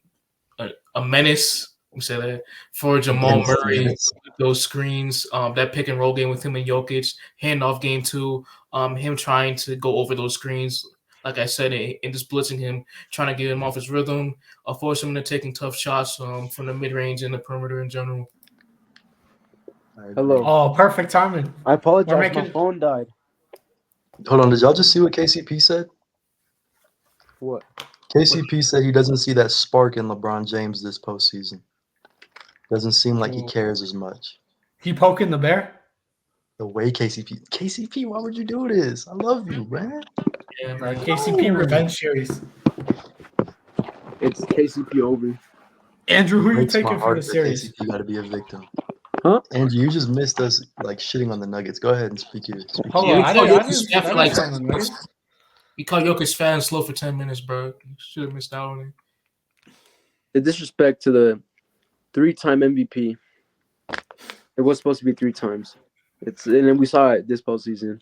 a menace. We say that for Jamal Dennis the Murray, Menace. those screens, that pick and roll game with him and Jokic, handoff game too. Him trying to go over those screens, like I said, and just blitzing him, trying to get him off his rhythm, force him into taking tough shots from the mid range and the perimeter in general. I agree. Hello. Oh, perfect timing. I apologize. We're My making- phone died. Hold on, did y'all just see what KCP said? What? KCP said he doesn't see that spark in LeBron James this postseason. Doesn't seem like he cares as much. He poking the bear. The way KCP, why would you do this? I love you, man. Yeah, Right, man. KCP No. revenge series. It's KCP over. Andrew, who are you Breaks my taking for heart the that series? KCP got to be a victim. Huh? Andrew, you just missed us like shitting on the Nuggets. Go ahead and speak your. Hold Yeah, on, we I called didn't Jokic I fan for didn't like sound the Nuggets. we called Jokic fan slow for 10 minutes, bro. You should have missed out on it. The disrespect to the 3-time MVP. It was supposed to be 3 times. And then we saw it this postseason.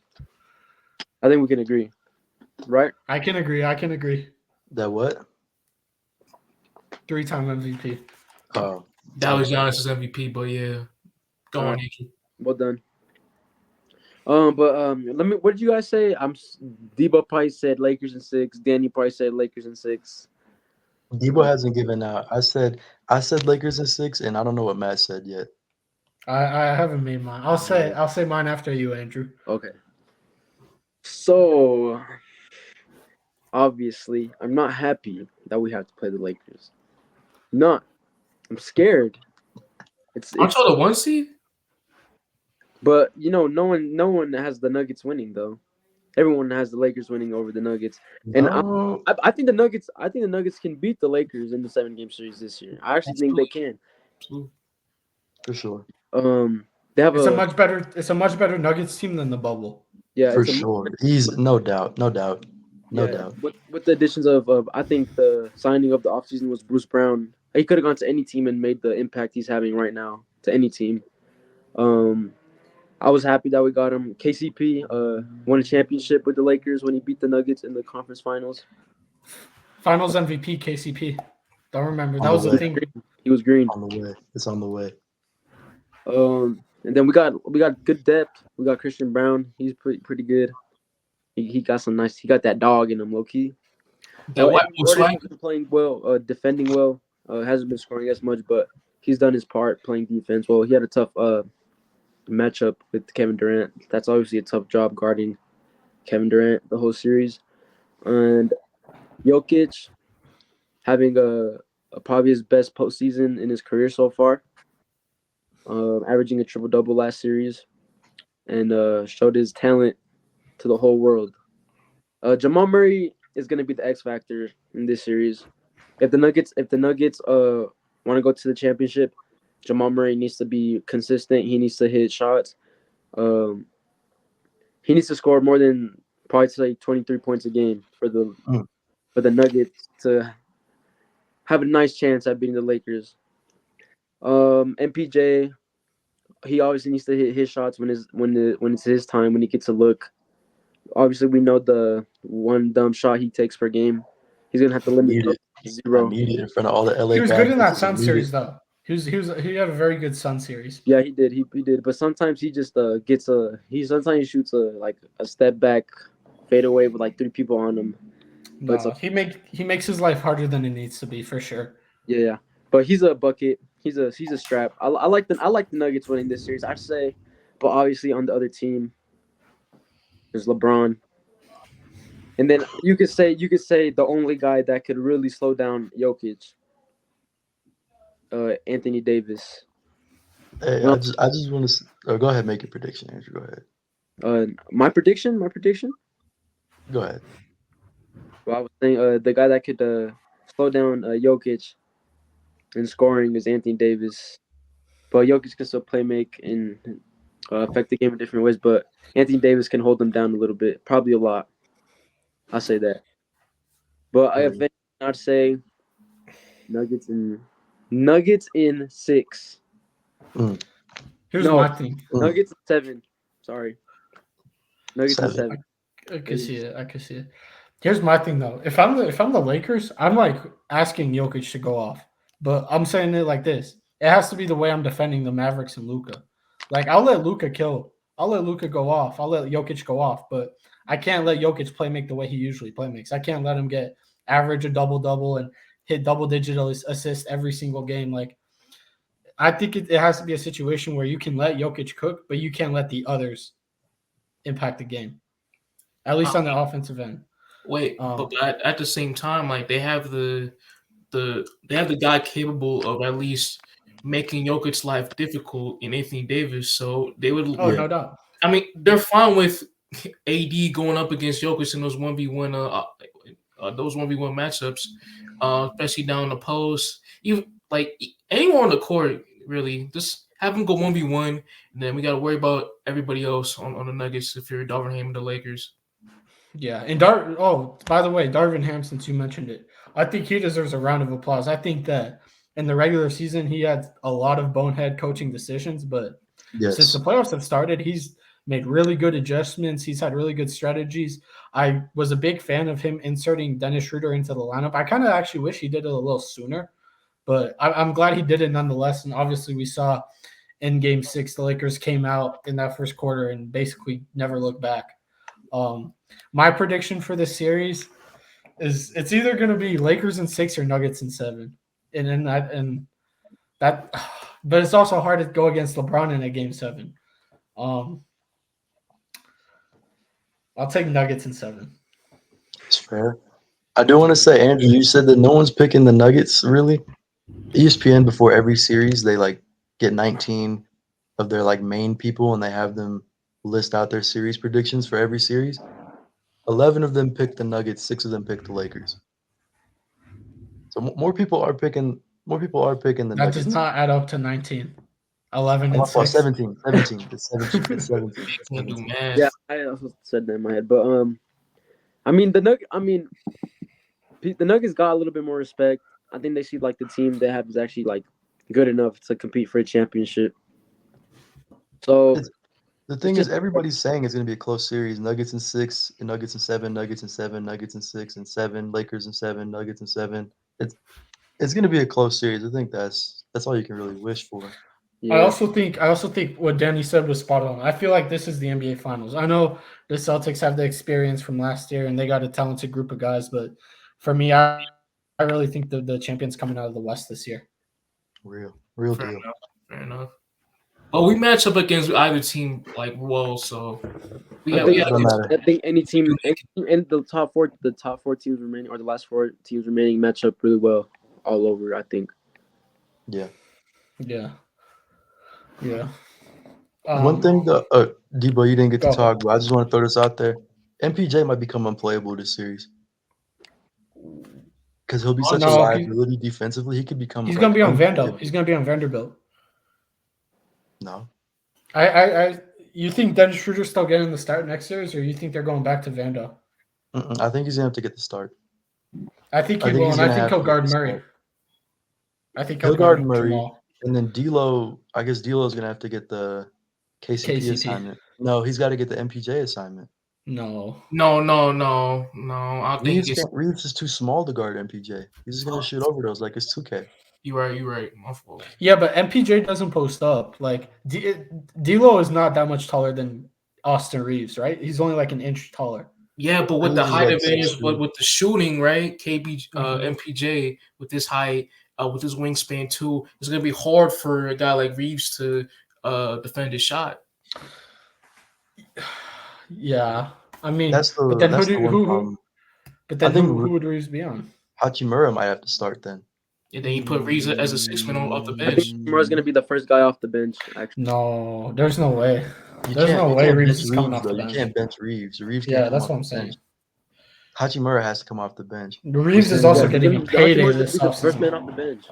I think we can agree, right? I can agree. That what? 3-time MVP. Oh, That was Giannis' MVP, but yeah. Go on, Andrew. Well done. Let me. What did you guys say? Dibo probably said Lakers in 6. Danny probably said Lakers in 6. Dibo hasn't given out. I said Lakers in 6, and I don't know what Matt said yet. I haven't made mine. I'll say mine after you, Andrew. Okay. So obviously, I'm not happy that we have to play the Lakers. I'm scared. Aren't y'all the 1 seed? But no one has the Nuggets winning though. Everyone has the Lakers winning over the Nuggets, and No. I think the Nuggets. I think the Nuggets can beat the Lakers in the 7-game series this year. I actually think they can. For sure. They have It's a much better Nuggets team than the bubble. yeah, For it's a- sure. He's no doubt. No doubt. With the additions of I think the signing of the offseason was Bruce Brown. He could have gone to any team and made the impact he's having right now to any team. I was happy that we got him. KCP won a championship with the Lakers when he beat the Nuggets in the conference finals. Finals MVP KCP. Don't remember. That On was the a way. thing. He was green. On the way. It's on the way. And then we got good depth. We got Christian Brown. He's pretty good. He got some nice. He got that dog in him, low key. That white Gordon swag. has been playing well, defending well. Hasn't been scoring as much, but he's done his part playing defense well. He had a tough matchup with Kevin Durant. That's obviously a tough job guarding Kevin Durant the whole series. And Jokic having probably his best postseason in his career so far. Averaging a triple-double last series, and showed his talent to the whole world. Jamal Murray is going to be the X factor in this series. If the Nuggets want to go to the championship, Jamal Murray needs to be consistent. He needs to hit shots. He needs to score more than probably say 23 points a game for the Nuggets to have a nice chance at beating the Lakers. MPJ, he obviously needs to hit his shots when it's his time, when he gets a look. Obviously, we know the one dumb shot he takes per game. He's gonna have to limit it to 0. I need it in front of all the LA. He was good in that Sun Sun series though. He had a very good Sun series. Yeah, he did. He did. But sometimes he just sometimes he shoots a step back fadeaway with like 3 people on him. No, But he makes his life harder than it needs to be for sure. Yeah. But he's a bucket. He's a strap. I like the Nuggets winning this series, I'd say. But obviously on the other team, there's LeBron. And then you could say the only guy that could really slow down Jokic, Anthony Davis. Hey, I just want to go ahead and make a prediction, Andrew. Go ahead. My prediction. Go ahead. Well, I was saying the guy that could slow down Jokic in scoring is Anthony Davis, but Jokic can still play make and affect the game in different ways. But Anthony Davis can hold them down a little bit, probably a lot. I'll say that. But I'd say Nuggets in Nuggets in 6. Here's No. my thing. Nuggets in 7. Sorry. Nuggets in 7. I can see it. I can see it. Here's my thing though. If I'm the Lakers, I'm like asking Jokic to go off. But I'm saying it like this. It has to be the way I'm defending the Mavericks and Luka. Like I'll let Luka kill. I'll let Luka go off. I'll let Jokic go off. But I can't let Jokic play make the way he usually play makes. I can't let him get average a double-double and hit double-digit assists every single game. Like I think it has to be a situation where you can let Jokic cook, but you can't let the others impact the game. At least on the offensive end. Wait, but at the same time, like they have the guy capable of at least making Jokic's life difficult in Anthony Davis. So they would. Oh, no doubt. I mean, they're fine with AD going up against Jokic in those 1v1 matchups, especially down the post. Even like anyone on the court, really, just have them go 1v1, and then we got to worry about everybody else on the Nuggets if you're Darvin Ham and the Lakers. Yeah, and by the way, Darvin Ham, since you mentioned it, I think he deserves a round of applause. I think that in the regular season he had a lot of bonehead coaching decisions, but since the playoffs have started, he's made really good adjustments. He's had really good strategies. I was a big fan of him inserting Dennis Schroeder into the lineup. I kind of actually wish he did it a little sooner, but I'm glad he did it nonetheless. And obviously we saw in Game 6, the Lakers came out in that first quarter and basically never looked back. My prediction for this series is it's either going to be Lakers in 6 or Nuggets in 7. But it's also hard to go against LeBron in a Game 7. I'll take Nuggets in 7. It's fair. I do want to say, Andrew, you said that no one's picking the Nuggets, really? ESPN, before every series, they like get 19 of their like main people and they have them list out their series predictions for every series. 11 of them picked the Nuggets, 6 of them picked the Lakers. So more people are picking the That Nuggets. does not add up to 19. 11 Oh, and 6. 17. It's 17. Can't do math. Yeah, I also said that in my head. But the Nuggets got a little bit more respect. I think they see like the team they have is actually like good enough to compete for a championship. So the thing is, everybody's saying it's going to be a close series. Nuggets in 6, Nuggets in 7, Nuggets in 7, Nuggets in 6 and 7, Lakers in 7, Nuggets in 7. It's going to be a close series. I think that's all you can really wish for. Yeah. I also think what Danny said was spot on. I feel like this is the NBA Finals. I know the Celtics have the experience from last year and they got a talented group of guys, but for me, I really think the champion's coming out of the West this year. Real Fair deal. enough. But we match up against either team like well, so I think any team in the top four teams remaining or the last 4 teams remaining match up really well all over, I think. Yeah. One thing though, Dibo, you didn't get to talk about. I just want to throw this out there. MPJ might become unplayable this series. Because he'll be such a liability defensively. He could become. He's going to be on Vanderbilt. He's going to be on Vanderbilt. No. You think Dennis Schroeder's still getting the start next series, or you think they're going back to Vando? I think he's going to have to get the start. I think he will, and I think he'll guard Murray. I think he'll guard Murray. Jamal. And then D'Lo, I guess D'Lo's going to have to get the KCP assignment. No, he's got to get the MPJ assignment. No. I think Reeves is too small to guard MPJ. He's just going to shoot over those like it's 2K. You're right. My fault. Yeah, but MPJ doesn't post up. Like D'Lo is not that much taller than Austin Reeves, right? He's only like an inch taller. Yeah, but with the height advantage, but with the shooting, right? MPJ with this height, with this wingspan too, it's gonna be hard for a guy like Reeves to defend his shot. Yeah, I mean, who would Reeves be on? Hachimura might have to start then. And then you put Reeves as a 6-man off the bench. I think Hachimura's going to be the first guy off the bench, actually. No, there's no way. There's no way Reeves is coming off the bench. You can't bench Reeves. Yeah, that's what I'm saying. Hachimura has to come off the bench. Reeves is also getting paid this offseason. First man off the bench.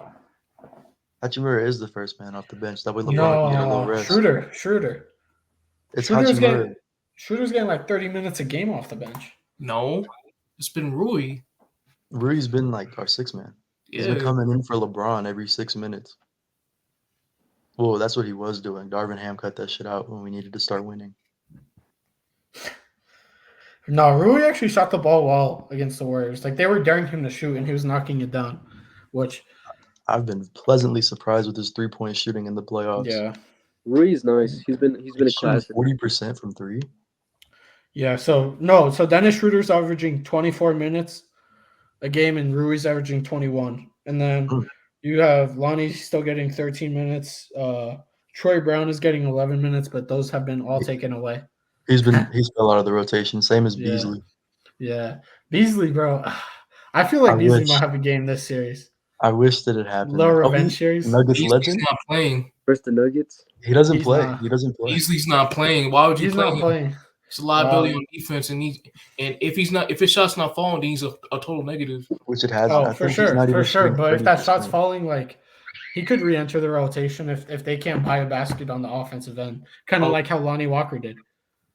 Hachimura is the first man off the bench. That way LeBron can get a little rest. Schroeder. It's Hachimura. Schroeder's getting like 30 minutes a game off the bench. No, it's been Rui. Rui's been like our 6-man. He's been Yeah. coming in for LeBron every 6 minutes. Well, that's what he was doing. Darvin Ham cut that shit out when we needed to start winning. No, Rui actually shot the ball well against the Warriors. Like they were daring him to shoot, and he was knocking it down. Which, I've been pleasantly surprised with his 3-point shooting in the playoffs. yeah, Rui's nice. He's been a He's shooting class. 40% from 3. yeah. So Dennis Schroeder's averaging 24 minutes a game, and Rui's averaging 21. And then you have Lonnie still getting 13 minutes. Troy Brown is getting 11 minutes, but those have been all taken away. He's fell out of the rotation, same as Yeah. Beasley. Yeah, Beasley, bro. I feel like I Beasley wish. might have a game this series. I wish that it happened. Low revenge series. Nuggets Beasley's legend. not playing. Versus the Nuggets. He doesn't He's play. not. He doesn't play. Beasley's not playing. Why would you He's play not him? playing. It's a liability Wow. on defense, and if his shot's not falling, then he's a total negative. Which it has. Oh, I for think he's sure, not even for sure. shooting But if that shot's 30%. falling, like he could re-enter the rotation if they can't buy a basket on the offensive end, kind of like how Lonnie Walker did.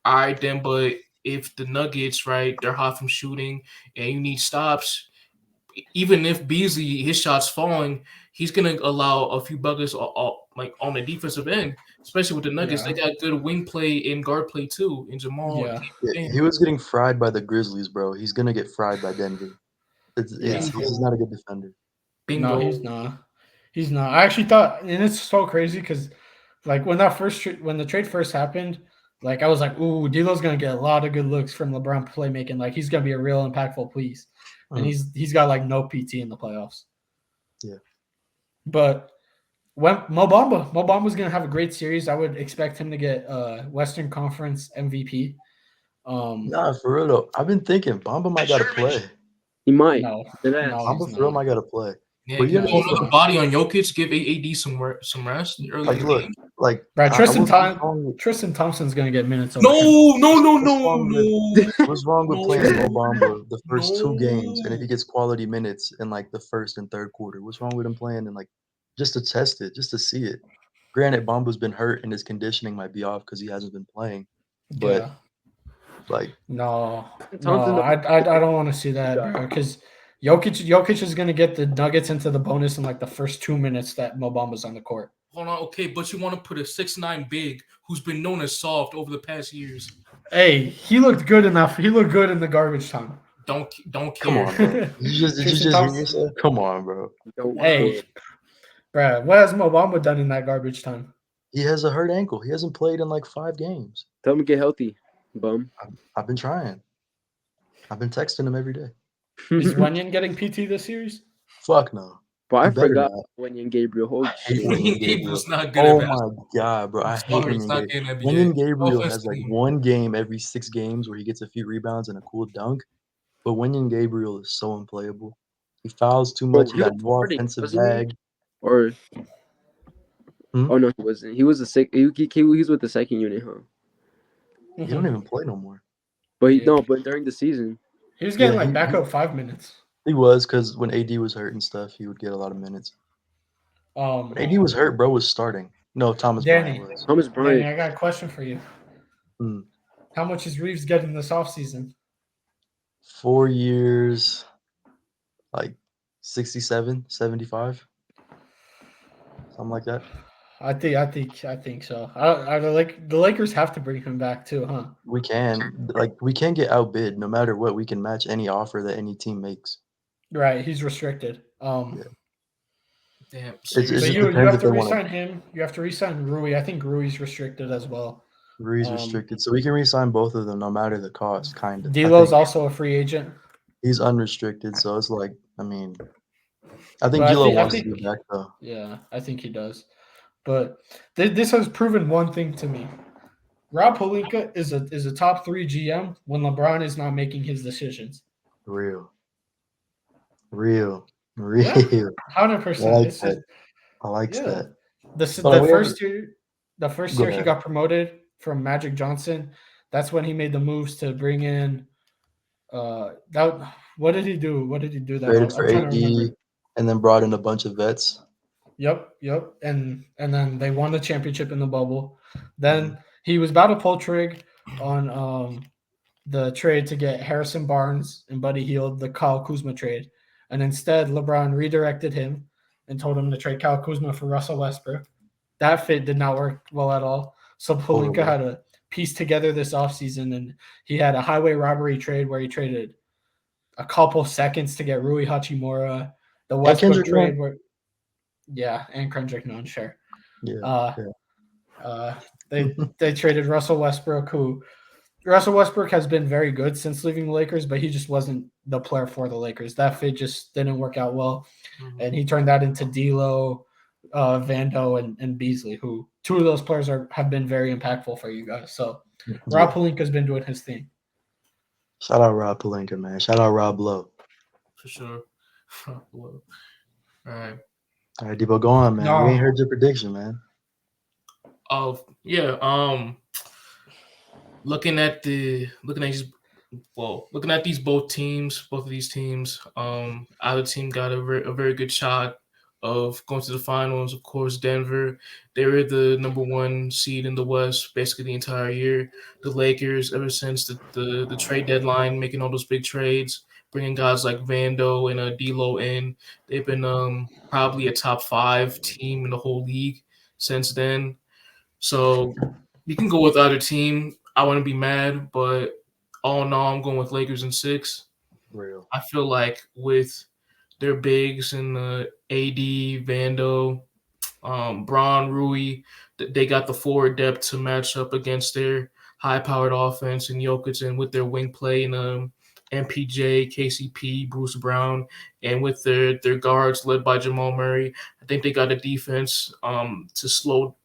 All right, then, but if the Nuggets, right, they're hot from shooting, and you need stops, even if Beasley his shot's falling, he's gonna allow a few buckets, like on the defensive end, especially with the Nuggets. Yeah. They got good wing play and guard play too, in Jamal. Yeah. Yeah, he was getting fried by the Grizzlies, bro. He's gonna get fried by Denver. He's not a good defender. Bingo. No, he's not. He's not. I actually thought, and it's so crazy because, like, when the trade first happened, like I was like, "Ooh, D'Lo's gonna get a lot of good looks from LeBron playmaking. Like he's gonna be a real impactful piece." And he's got like no PT in the playoffs. Yeah. But when Mo Bamba's gonna have a great series. I would expect him to get Western Conference MVP. Nah, for real though. I've been thinking Bamba might gotta play. He might. No, Deadass. no. Bamba he's for real not. might gotta play. Yeah, But you you know, gotta another body on Jokic, give AD some rest early like in the look, game. like Right, what's wrong with- Tristan Thompson's gonna get minutes. No, What's wrong with playing No. Mo Bamba the first No. 2 games, and if he gets quality minutes in like the first and third quarter, what's wrong with him playing in like just to test it, just to see it? Granted, Bamba's been hurt and his conditioning might be off because he hasn't been playing, but Yeah. like No, Thompson- I don't want to see that, bro. Because Jokic is gonna get the Nuggets into the bonus in like the first 2 minutes that Mo Bamba's on the court. Hold on, okay, but you want to put a 6'9" big who's been known as soft over the past years. Hey, he looked good enough. He looked good in the garbage time. Don't care. come on, bro. Did you just Tristan hear Thompson. yourself? Come on, bro. Hey, bro, what has Mo Bamba done in that garbage time? He has a hurt ankle. He hasn't played in like 5 games. Tell him to get healthy, bum. I've been trying. I've been texting him every day. Is Wenyan getting PT this series? Fuck no. But I You better forgot not. Wenyan Gabriel. Holy hate shit. Wenyan Wenyan Gabriel. Gabriel's not good Oh at my basketball. god, bro! I I'm hate sorry, it's Wenyan not Gabriel. in NBA. Wenyan Gabriel has Offensively. like 1 game every 6 games where he gets a few rebounds and a cool dunk, but Wenyan Gabriel is so unplayable. He fouls too Bro, much. He he got was no starting, offensive wasn't he? bag. Or Hmm? oh no, he wasn't. He was he's with the second unit, huh? He don't even play no more. But Yeah. but during the season, He was getting Yeah, like he- backup 5 minutes. He was because when AD was hurt and stuff, he would get a lot of minutes. When AD was hurt, bro was starting. No, Thomas Danny. Bryant was. Thomas Danny, Bryant. I got a question for you. Hmm. How much is Reeves getting this offseason? 4 years, like 67, 75, something like that. I think so. The Lakers have to bring him back too, huh? We can get outbid no matter what. We can match any offer that any team makes. Right, he's restricted. Yeah. Damn. It But just you depends have if to they wanna- re-sign him. You have to re-sign Rui. I think Rui's restricted as well. Rui's restricted, so we can re-sign both of them no matter the cost. Kind of. D'Lo's also a free agent. He's unrestricted, so it's like I think But D'Lo wants to be back though. Yeah, I think he does. But this has proven one thing to me. Rob Pelinka is a top 3 GM when LeBron is not making his decisions. Real. 100%. I like Yeah. that. The first Go year he ahead. got promoted from Magic Johnson, that's when he made the moves to bring in what did he do? That Traded for I'm trying to remember. AD and then brought in a bunch of vets. Yep. And then they won the championship in the bubble. Then he was about to pull trig on the trade to get Harrison Barnes and Buddy Hield, the Kyle Kuzma trade. And instead, LeBron redirected him and told him to trade Kyle Kuzma for Russell Westbrook. That fit did not work well at all. So Pelinka had to piece together this offseason, and he had a highway robbery trade where he traded a couple seconds to get Rui Hachimura. The Westbrook trade where and Kendrick Nunn, sure. They traded Russell Westbrook, who Russell Westbrook has been very good since leaving the Lakers, but he just wasn't the player for the Lakers. That fit just didn't work out well. Mm-hmm. And he turned that into D'Lo, Vando, and Beasley, who two of those players have been very impactful for you guys. So Rob Pelinka's been doing his thing. Shout out Rob Pelinka, man. Shout out Rob Lowe. For sure. Rob Lowe. All right, Dibo, go on, man. No. We ain't heard your prediction, man. Oh yeah. Looking at these both of these teams, either team got a very good shot of going to the finals. Of course, Denver, they were the number 1 seed in the West basically the entire year. The Lakers, ever since the trade deadline, making all those big trades, bringing guys like Vando and D'Lo in, they've been probably a top 5 team in the whole league since then. So you can go with either team. I wouldn't be mad, but all in all, I'm going with Lakers in 6. Real. I feel like with their bigs and AD, Vando, Braun, Rui, they got the forward depth to match up against their high-powered offense and Jokic, and with their wing play and MPJ, KCP, Bruce Brown, and with their guards led by Jamal Murray, I think they got a defense to slow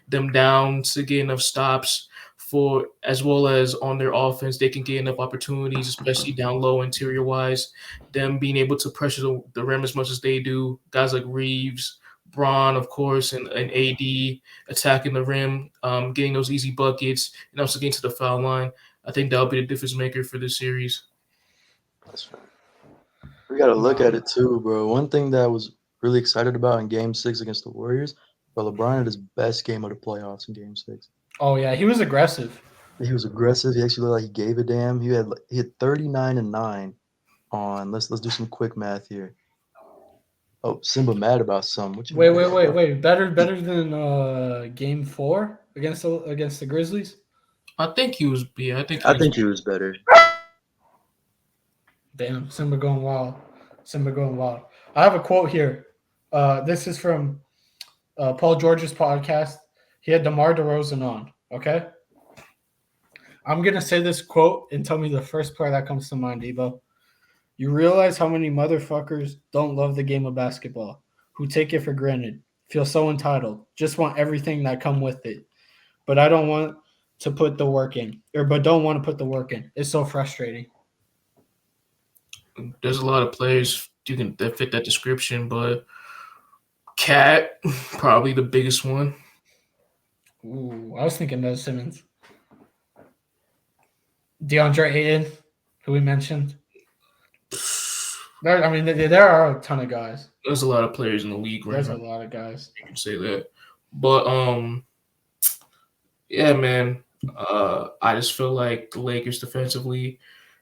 them down, to get enough stops for, as well as on their offense, they can get enough opportunities, especially down low interior wise. Them being able to pressure the rim as much as they do. Guys like Reeves, Braun, of course, and AD attacking the rim, getting those easy buckets, and also getting to the foul line. I think that'll be the difference maker for this series. That's right. We got to look at it too, bro. One thing that I was really excited about in Game 6 against the Warriors, bro, LeBron had his best game of the playoffs in Game 6. Oh yeah, he was aggressive. He was aggressive. He actually looked like he gave a damn. He had 39 and 9 on. Let's do some quick math here. Oh, Simba mad about something. What you wait. Better than Game 4 against the Grizzlies? I think he was. Yeah, I think he was better. Damn, Simba going wild. I have a quote here. This is from Paul George's podcast. He had DeMar DeRozan on, okay? I'm going to say this quote and tell me the first player that comes to mind, Dibo. You realize how many motherfuckers don't love the game of basketball, who take it for granted, feel so entitled, just want everything that come with it. But I don't want to put the work in, don't want to put the work in. It's so frustrating. There's a lot of players that fit that description, but Cat, probably the biggest one. Ooh, I was thinking Ned Simmons. DeAndre Ayton, who we mentioned. There are a ton of guys. There's a lot of players in the league right now. There's a lot of guys. You can say that. But, yeah, man. I just feel like the Lakers defensively,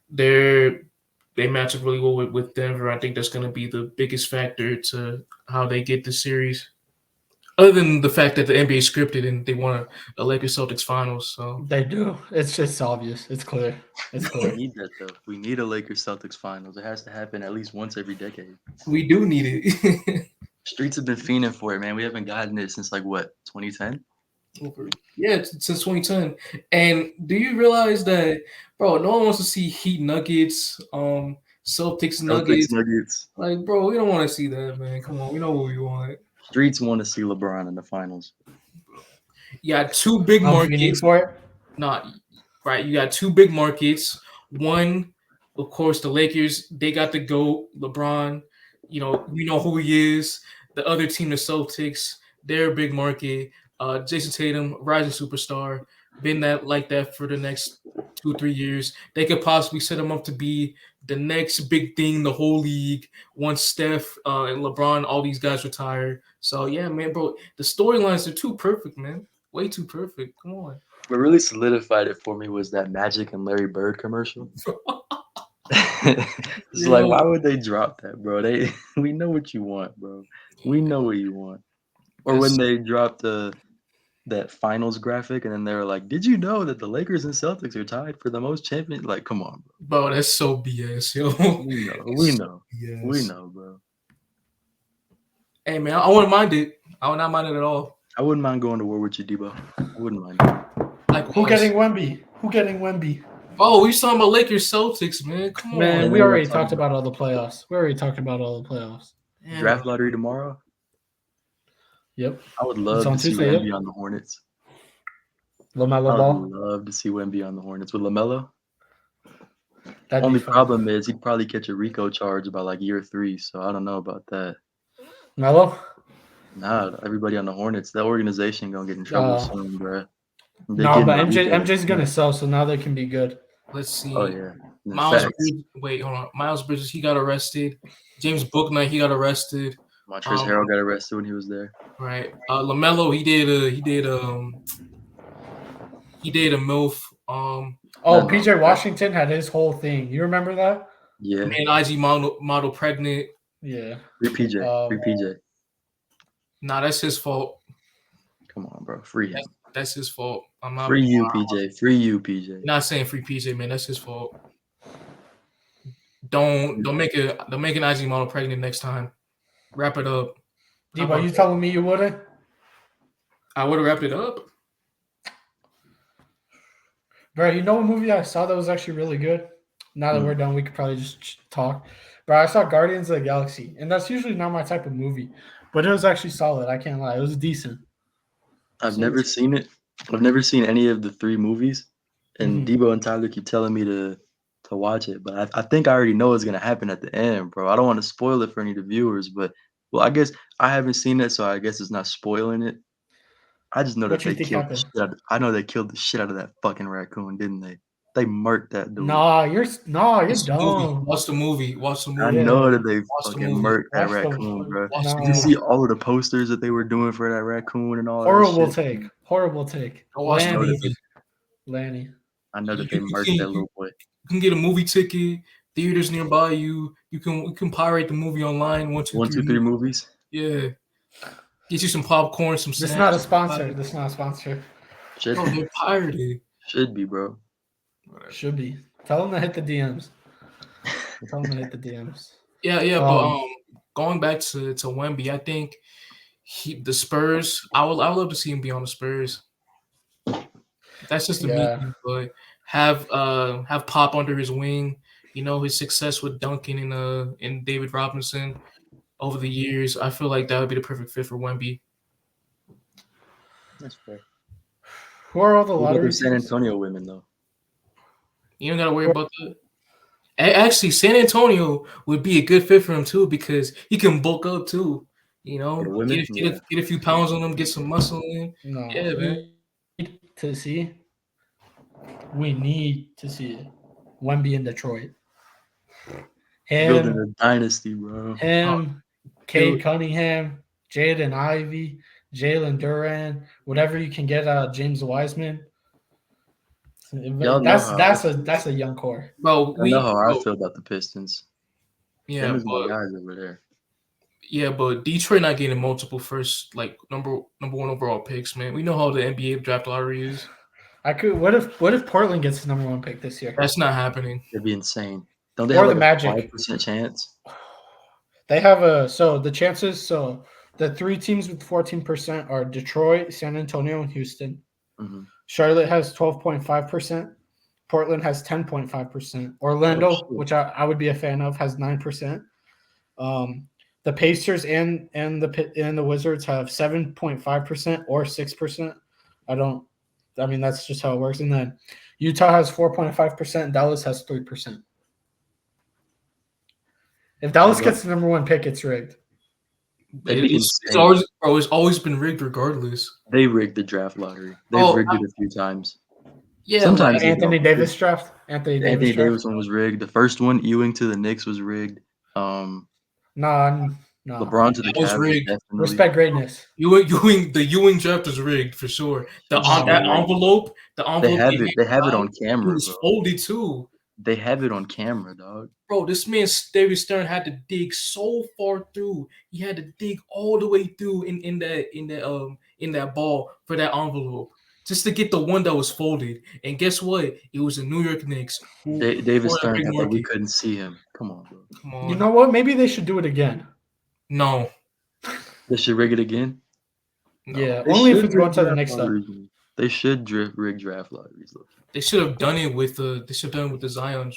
they match up really well with Denver. I think that's going to be the biggest factor to how they get this series. Other than the fact that the NBA is scripted and they want a Lakers-Celtics finals. So they do. It's just obvious. It's clear. We need that, though. We need a Lakers-Celtics finals. It has to happen at least once every decade. We do need it. Streets have been fiending for it, man. We haven't gotten it since, 2010? Yeah, since 2010. And do you realize that, bro, no one wants to see Heat Nuggets, Celtics Nuggets. Like, bro, we don't want to see that, man. Come on. We know what we want. Streets want to see LeBron in the finals. You got 2 big markets. For it? Right. You got 2 big markets. One, of course, the Lakers. They got the GOAT, LeBron. We know who he is. The other team, the Celtics, they're a big market. Jason Tatum, rising superstar, been like that for the next 2-3 years. They could possibly set him up to be the next big thing in the whole league once Steph and LeBron, all these guys retire. So, yeah, man, bro, the storylines are too perfect, man. Way too perfect. Come on. What really solidified it for me was that Magic and Larry Bird commercial. It's like, why would they drop that, bro? We know what you want, bro. We know what you want. Or when they dropped that finals graphic, and then they were like, "Did you know that the Lakers and Celtics are tied for the most champions?" Like, come on, Bro, that's so BS, yo. We know, bro. Hey, man, I wouldn't mind it. I would not mind it at all. I wouldn't mind going to war with you, Dibo. I wouldn't mind. Like, Who getting Wemby? Oh, we talking about Lakers Celtics, man. Come on, Man, we then already let's talk talked about all the playoffs. Damn. Draft lottery tomorrow. Yep. I would love on to see Tuesday, Wemby on the Hornets. LaMelo I Ball. would love to see Wemby on the Hornets with LaMelo. That'd Only be fun. problem is he'd probably catch a RICO charge by like year 3, so I don't know about that. Melo? Nah, everybody on the Hornets, that organization gonna get in trouble soon, bro. No, but MJ's gonna sell, so now they can be good. Let's see. Oh yeah. Miles Bridges, wait, hold on. Miles Bridges, he got arrested. James Bouknight, he got arrested. Montrezl Harrell got arrested when he was there. Right. LaMelo, he did a MILF. PJ Washington had his whole thing. You remember that? Yeah. Man, IG model pregnant. Yeah. Free PJ. Nah, that's his fault. Come on, bro. Free him. That's his fault. I'm not Free you, PJ. Free you, PJ. Not saying free PJ, man. That's his fault. Don't make an IG model pregnant next time. Wrap it up. Dibo, you telling me you wouldn't? I would have wrapped it up. Bro, you know a movie I saw that was actually really good? Now that we're done, we could probably just talk. Bro, I saw Guardians of the Galaxy, and that's usually not my type of movie. But it was actually solid. I can't lie. It was decent. I've never seen it. I've never seen any of the 3 movies. And Dibo and Tyler keep telling me to watch it. But I think I already know what's going to happen at the end, bro. I don't want to spoil it for any of the viewers. But, well, I guess I haven't seen it, so I guess it's not spoiling it. I just know that they killed the shit out I know they killed the shit out of that fucking raccoon, didn't they? They murked that dude. You're dumb. Watch the movie. I know that they fucking murked that raccoon, bro. Did you see all of the posters that they were doing for that raccoon and all that shit? Horrible take. Lanny. I know that they murked that little boy. You can get a movie ticket, theaters nearby you. You can pirate the movie online. 1, 2, 3 movies. Yeah. Get you some popcorn, some snacks. This is not a sponsor. They're pirated. Should be, bro. Should be. Tell them to hit the DMs. Yeah. But going back to Wemby, I think the Spurs. I would love to see him be on the Spurs. That's just me, but have Pop under his wing. You know, his success with Duncan and David Robinson over the years. I feel like that would be the perfect fit for Wemby. That's fair. Who are all the lottery San Antonio women though? You don't got to worry about that. Actually, San Antonio would be a good fit for him too because he can bulk up too. You know, get a few pounds on him, get some muscle in. No, yeah, man. We need to see Wemby in Detroit. Building a dynasty, bro. Cade Cunningham, Jaden Ivey, Jalen Duran, whatever you can get out of James Wiseman. That's a young core. Bro, I know how I feel about the Pistons. Yeah, but guys over there. Yeah, but Detroit not getting multiple first, like number 1 overall picks, man. We know how the NBA draft lottery is. What if Portland gets the number 1 pick this year? That's not happening. It'd be insane. Don't they have like a 5% chance? They have the chances. So the 3 teams with 14% are Detroit, San Antonio, and Houston. Mm-hmm. Charlotte has 12.5%. Portland has 10.5%. Orlando, which I would be a fan of, has 9%. The Pacers and the Wizards have 7.5% or 6%. I mean, that's just how it works. And then Utah has 4.5%. Dallas has 3%. If Dallas gets the number 1 pick, it's rigged. It's always been rigged regardless. They rigged the draft lottery. They've rigged it a few times. Yeah, sometimes Anthony Davis draft. Anthony Davis one was rigged. The first one, Ewing to the Knicks, was rigged. No. LeBron to the Cavs was rigged. Respect greatness. The Ewing draft was rigged for sure. The envelope. They have it on camera. It was folded too. They have it on camera, dog. Bro, this man David Stern had to dig so far through. He had to dig all the way through in that ball for that envelope just to get the one that was folded. And guess what? It was the New York Knicks. David Stern thought that we couldn't see him. Come on, bro. Come on. You know what? Maybe they should do it again. No. They should rig it again. No. Yeah, They only if should it's going rig to the draft next step. lotteries. They should rig draft lotteries. They should have done it with the. They should have done it with the Zion.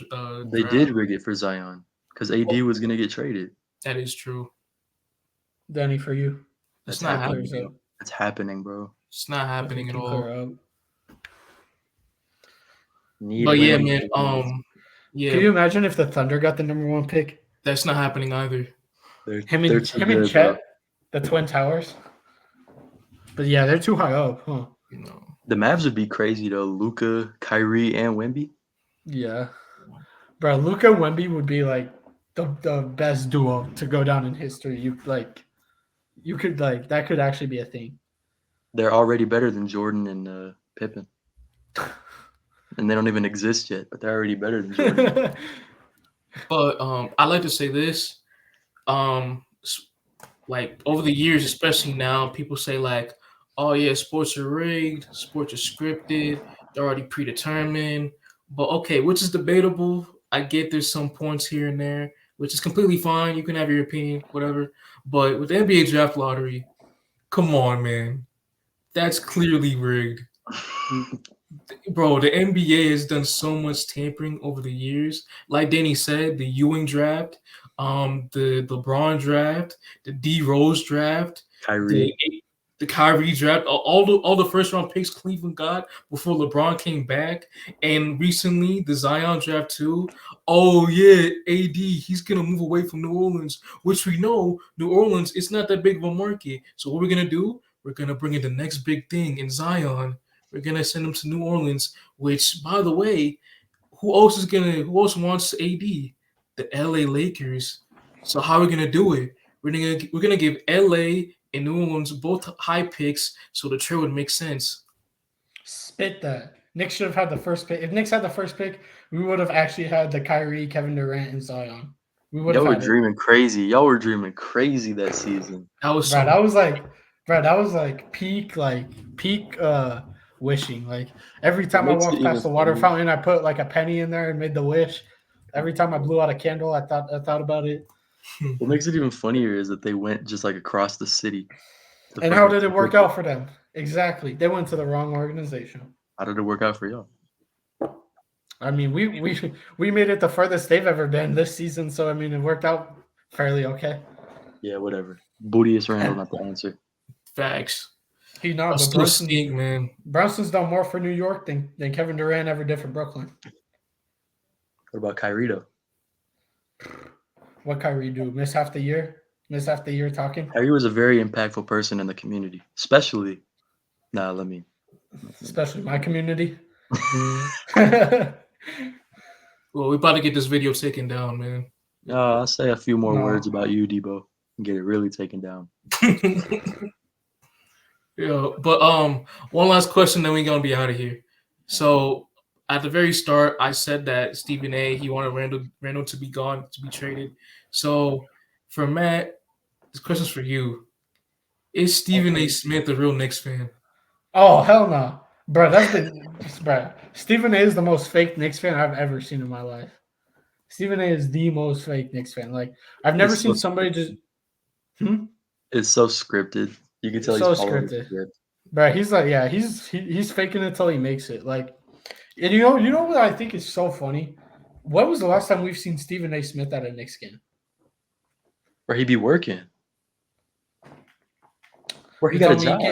They draft. did rig it for Zion because AD was gonna get traded. That is true. Danny, for you. It's That's not happening. happening. It's happening, bro. It's not happening at all. Need But yeah, wins. man. Yeah, Can you imagine if the Thunder got the number 1 pick? that's not happening either. Him They're and too him and good, Chet, bro. the Twin Towers. But yeah, they're too high up, huh? You know. The Mavs would be crazy though. Luka, Kyrie, and Wemby. Yeah. Bro, Luka and Wemby would be like the best duo to go down in history. You could that could actually be a thing. They're already better than Jordan and Pippen. And they don't even exist yet, but they're already better than Jordan. But I like to say this. Like over the years, especially now, people say like, "Oh yeah, sports are rigged, sports are scripted, they're already predetermined." But okay, which is debatable. I get there's some points here and there, which is completely fine. You can have your opinion, whatever. But with the NBA draft lottery, come on, man, that's clearly rigged. Bro, the NBA has done so much tampering over the years. Like Danny said, the Ewing draft, the LeBron draft, the D Rose draft, Kyrie. the Kyrie draft, all the first round picks Cleveland got before LeBron came back, and recently the Zion draft too. Oh yeah, AD, he's gonna move away from New Orleans, which we know New Orleans is not that big of a market. So what we're gonna do? We're gonna bring in the next big thing in Zion. We're gonna send him to New Orleans, which, by the way, who else wants AD? The LA Lakers. So how are we gonna do it? We're gonna give LA and New Orleans both high picks, so the trade would make sense. Spit that. Knicks should have had the first pick. If Knicks had the first pick, we would have actually had the Kyrie, Kevin Durant, and Zion. We would have Y'all were had it. dreaming crazy. Y'all were dreaming crazy that season. That was Bro, that was like peak wishing. Like every time I makes it walked past even the water funnier. fountain, I put like a penny in there and made the wish. Every time I blew out a candle, I thought about it. What makes it even funnier is that they went just like across the city. And how did it work out for them? Exactly. They went to the wrong organization. How did it work out for y'all? I mean, we made it the furthest they've ever been this season, so I mean it worked out fairly okay. Yeah, whatever. Bootius Randle, not the answer. facts. He not, I but still stink, man. Brunson's done more for New York than Kevin Durant ever did for Brooklyn. What about Kyrie though? What Kyrie do? Miss half the year talking? Kyrie was a very impactful person in the community, especially. Especially my community. Well, we're about to get this video taken down, man. I'll say a few more No. words about you, Dibo, and get it really taken down. Yeah, but one last question, then we're gonna be out of here. So at the very start, I said that Stephen A. he wanted Randall to be gone, to be traded. So for Matt, this question's for you. Is Stephen A. Smith a real Knicks fan? Oh hell no, bro! Bro. Stephen A. is the most fake Knicks fan I've ever seen in my life. Stephen A. is the most fake Knicks fan. Like I've never It's seen so somebody just. It's so scripted. You can tell So he's following the scripted. script. Bro, he's like, yeah, he's faking it till he makes it. Like, and you know what I think is so funny? When was the last time we've seen Stephen A. Smith at a Knicks game? Where he be working. Where he You're got a telling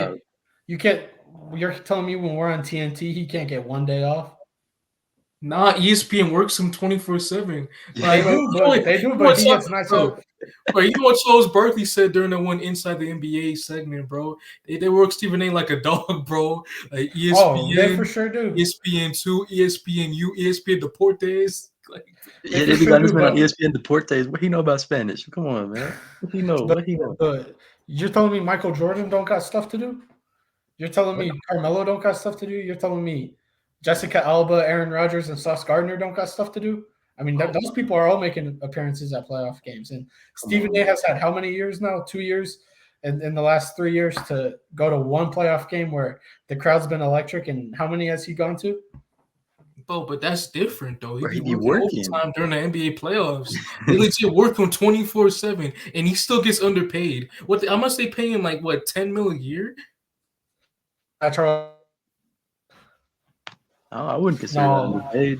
me job. You're telling me when we're on TNT, he can't get one day off? Nah, ESPN works him 24/7. They do, but he gets nice off. Bro, you know what Charles Barkley said during the one Inside the NBA segment, bro? They work Stephen A. like a dog, bro. Like ESPN, Oh, they for sure do. ESPN2, ESPNU, ESPN Deportes. Like, Yeah, they got this man on ESPN Deportes. What he know about Spanish? Come on, man. What he know? But you're telling me Michael Jordan don't got stuff to do? You're telling me Carmelo don't got stuff to do? You're telling me Jessica Alba, Aaron Rodgers, and Sauce Gardner don't got stuff to do? I mean, those people are all making appearances at playoff games. And Stephen A has had how many years now? 2 years in the last 3 years to go to one playoff game where the crowd's been electric. And how many has he gone to? Bro, but that's different though. Bro, He he be be working working. overtime during the NBA playoffs. They legit work him 24/7, and he still gets underpaid. How much they pay him? Like what, 10 mil a year? I wouldn't consider No. that underpaid.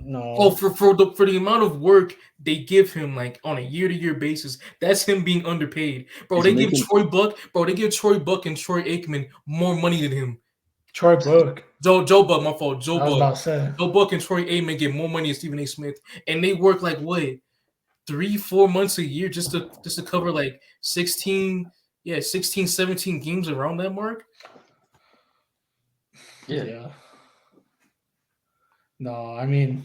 No. Oh, for the amount of work they give him, like on a year-to-year basis, that's him being underpaid. Bro, He's they give making- Troy Buck and Troy Aikman more money than him. Troy Buck. Joe Buck, my fault. Joe I was about Buck. to say. Joe Buck and Troy Aikman get more money than Stephen A. Smith, and they work like what, 3-4 months a year just to cover like 16, 17 games around that mark. Yeah. No, I mean,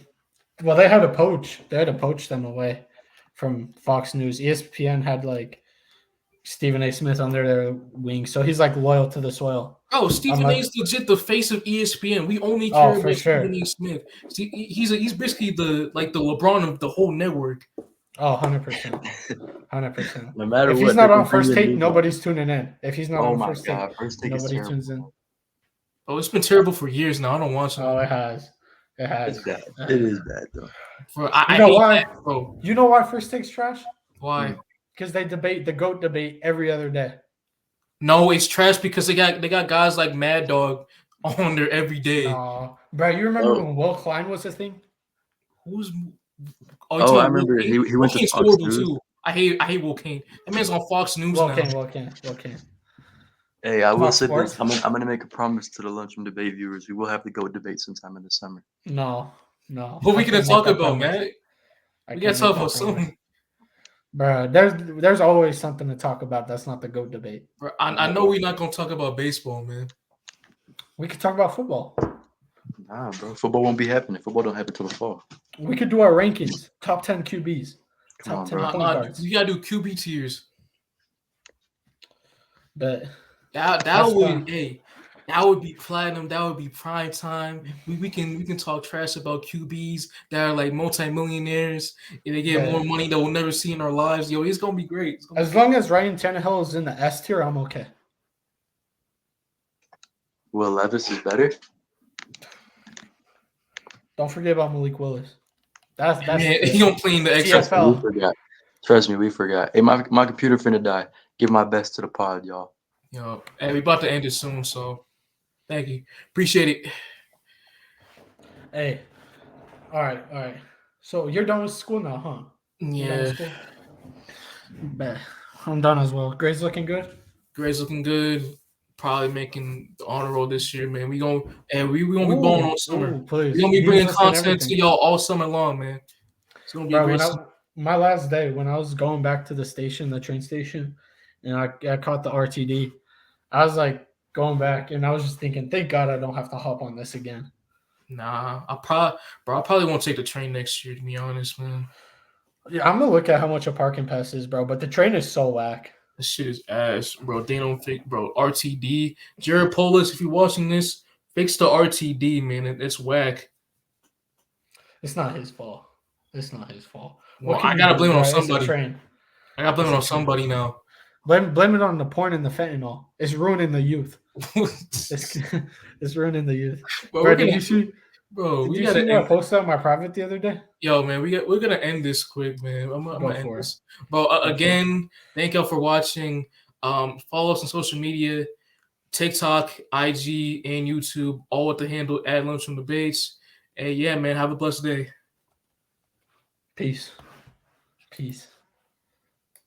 well, they had to poach. They had to poach them away from Fox News. ESPN had like Stephen A. Smith under their wing, so he's like loyal to the soil. Oh, Stephen Unlike- A. is legit the face of ESPN. We only Oh, care for about sure. Stephen A. Smith. See, he's basically the LeBron of the whole network. Oh, 100%. 100%. No matter If what, he's not they're on First continuing Take, to do nobody's tuning in. If he's not that. Oh on my First Take, god, First Take is nobody terrible. tunes in. Oh, it's been terrible for years now. I don't watch it. Oh, it has. It has. It's bad. It is bad though. I You know hate why? that, bro. You know why First Take's trash? Why? Because they debate the GOAT debate every other day. No, it's trash because they got guys like Mad Dog on there every day. Bro, you remember Oh. when Will Klein was a thing? Who's? Oh, I remember he went to Kane's Fox horrible News. too. I hate Will Kane. That man's on Fox News now. Will Kane. Hey, I will Fox say Sports? this. I'm gonna make a promise to the Lunchroom Debate viewers. We will have to go debate sometime in the summer. No. What we I gonna can't talk make that about, promise. man? I We can't gotta talk make about that promise. something. Bro, there's always something to talk about. That's not the GOAT debate. Bro, I know we're not gonna talk about baseball, man. We could talk about football. Nah, bro. Football won't be happening. Football don't happen till the fall. We could do our rankings. Top 10 QBs. Come on, Top 10 bro. point guards. You gotta do QB tiers. But That That's would fun. that would be platinum. That would be prime time. We can talk trash about QBs that are like multimillionaires and they get Yeah. more money that we'll never see in our lives. Yo, it's gonna be great. It's gonna as long as Ryan Tannehill is in the S tier, I'm okay. Will Levis is better. Don't forget about Malik Willis. That's man, he don't play in the TFL. XFL. We forgot. Trust me, we forgot. Hey, my computer finna die. Give my best to the pod, y'all. Yo, and we about to end it soon, so thank you. Appreciate it. Hey. All right. So you're done with school now, huh? You're done with Yeah, school? Bet. I'm done as well. Grades looking good? grades looking good. Probably making the honor roll this year, man. We gonna be balling all summer. Please. We're gonna be Use bringing us in content everything. to y'all all summer long, man. It's gonna be Bro, a great when summer. my last day, when I was going back to the station, the train station, and I caught the RTD, I was like going back, and I was just thinking, thank God I don't have to hop on this again. Nah, I probably won't take the train next year, to be honest, man. Yeah, I'm gonna look at how much a parking pass is, bro. But the train is so whack. This shit is ass, bro. They don't think, bro. RTD, Jared Polis, if you're watching this, fix the RTD, man. It's whack. It's not his fault. It's not his fault. Well, What can I you gotta do, blame it on bro? It's a somebody. train. I gotta blame it on It's a train. somebody now. Blame it on the porn and the fentanyl. It's ruining the youth. It's ruining the youth. Bro, Bro, we're did gonna, you see? bro, Did we you gotta see what I end. posted on my private the other day? Yo, man, we're gonna end this quick, man. I'm Go gonna end for it. this. Bro, for it. again, thank y'all for watching. Follow us on social media, TikTok, IG, and YouTube, all with the handle @Lunchroom Debates. And yeah, man, have a blessed day. Peace.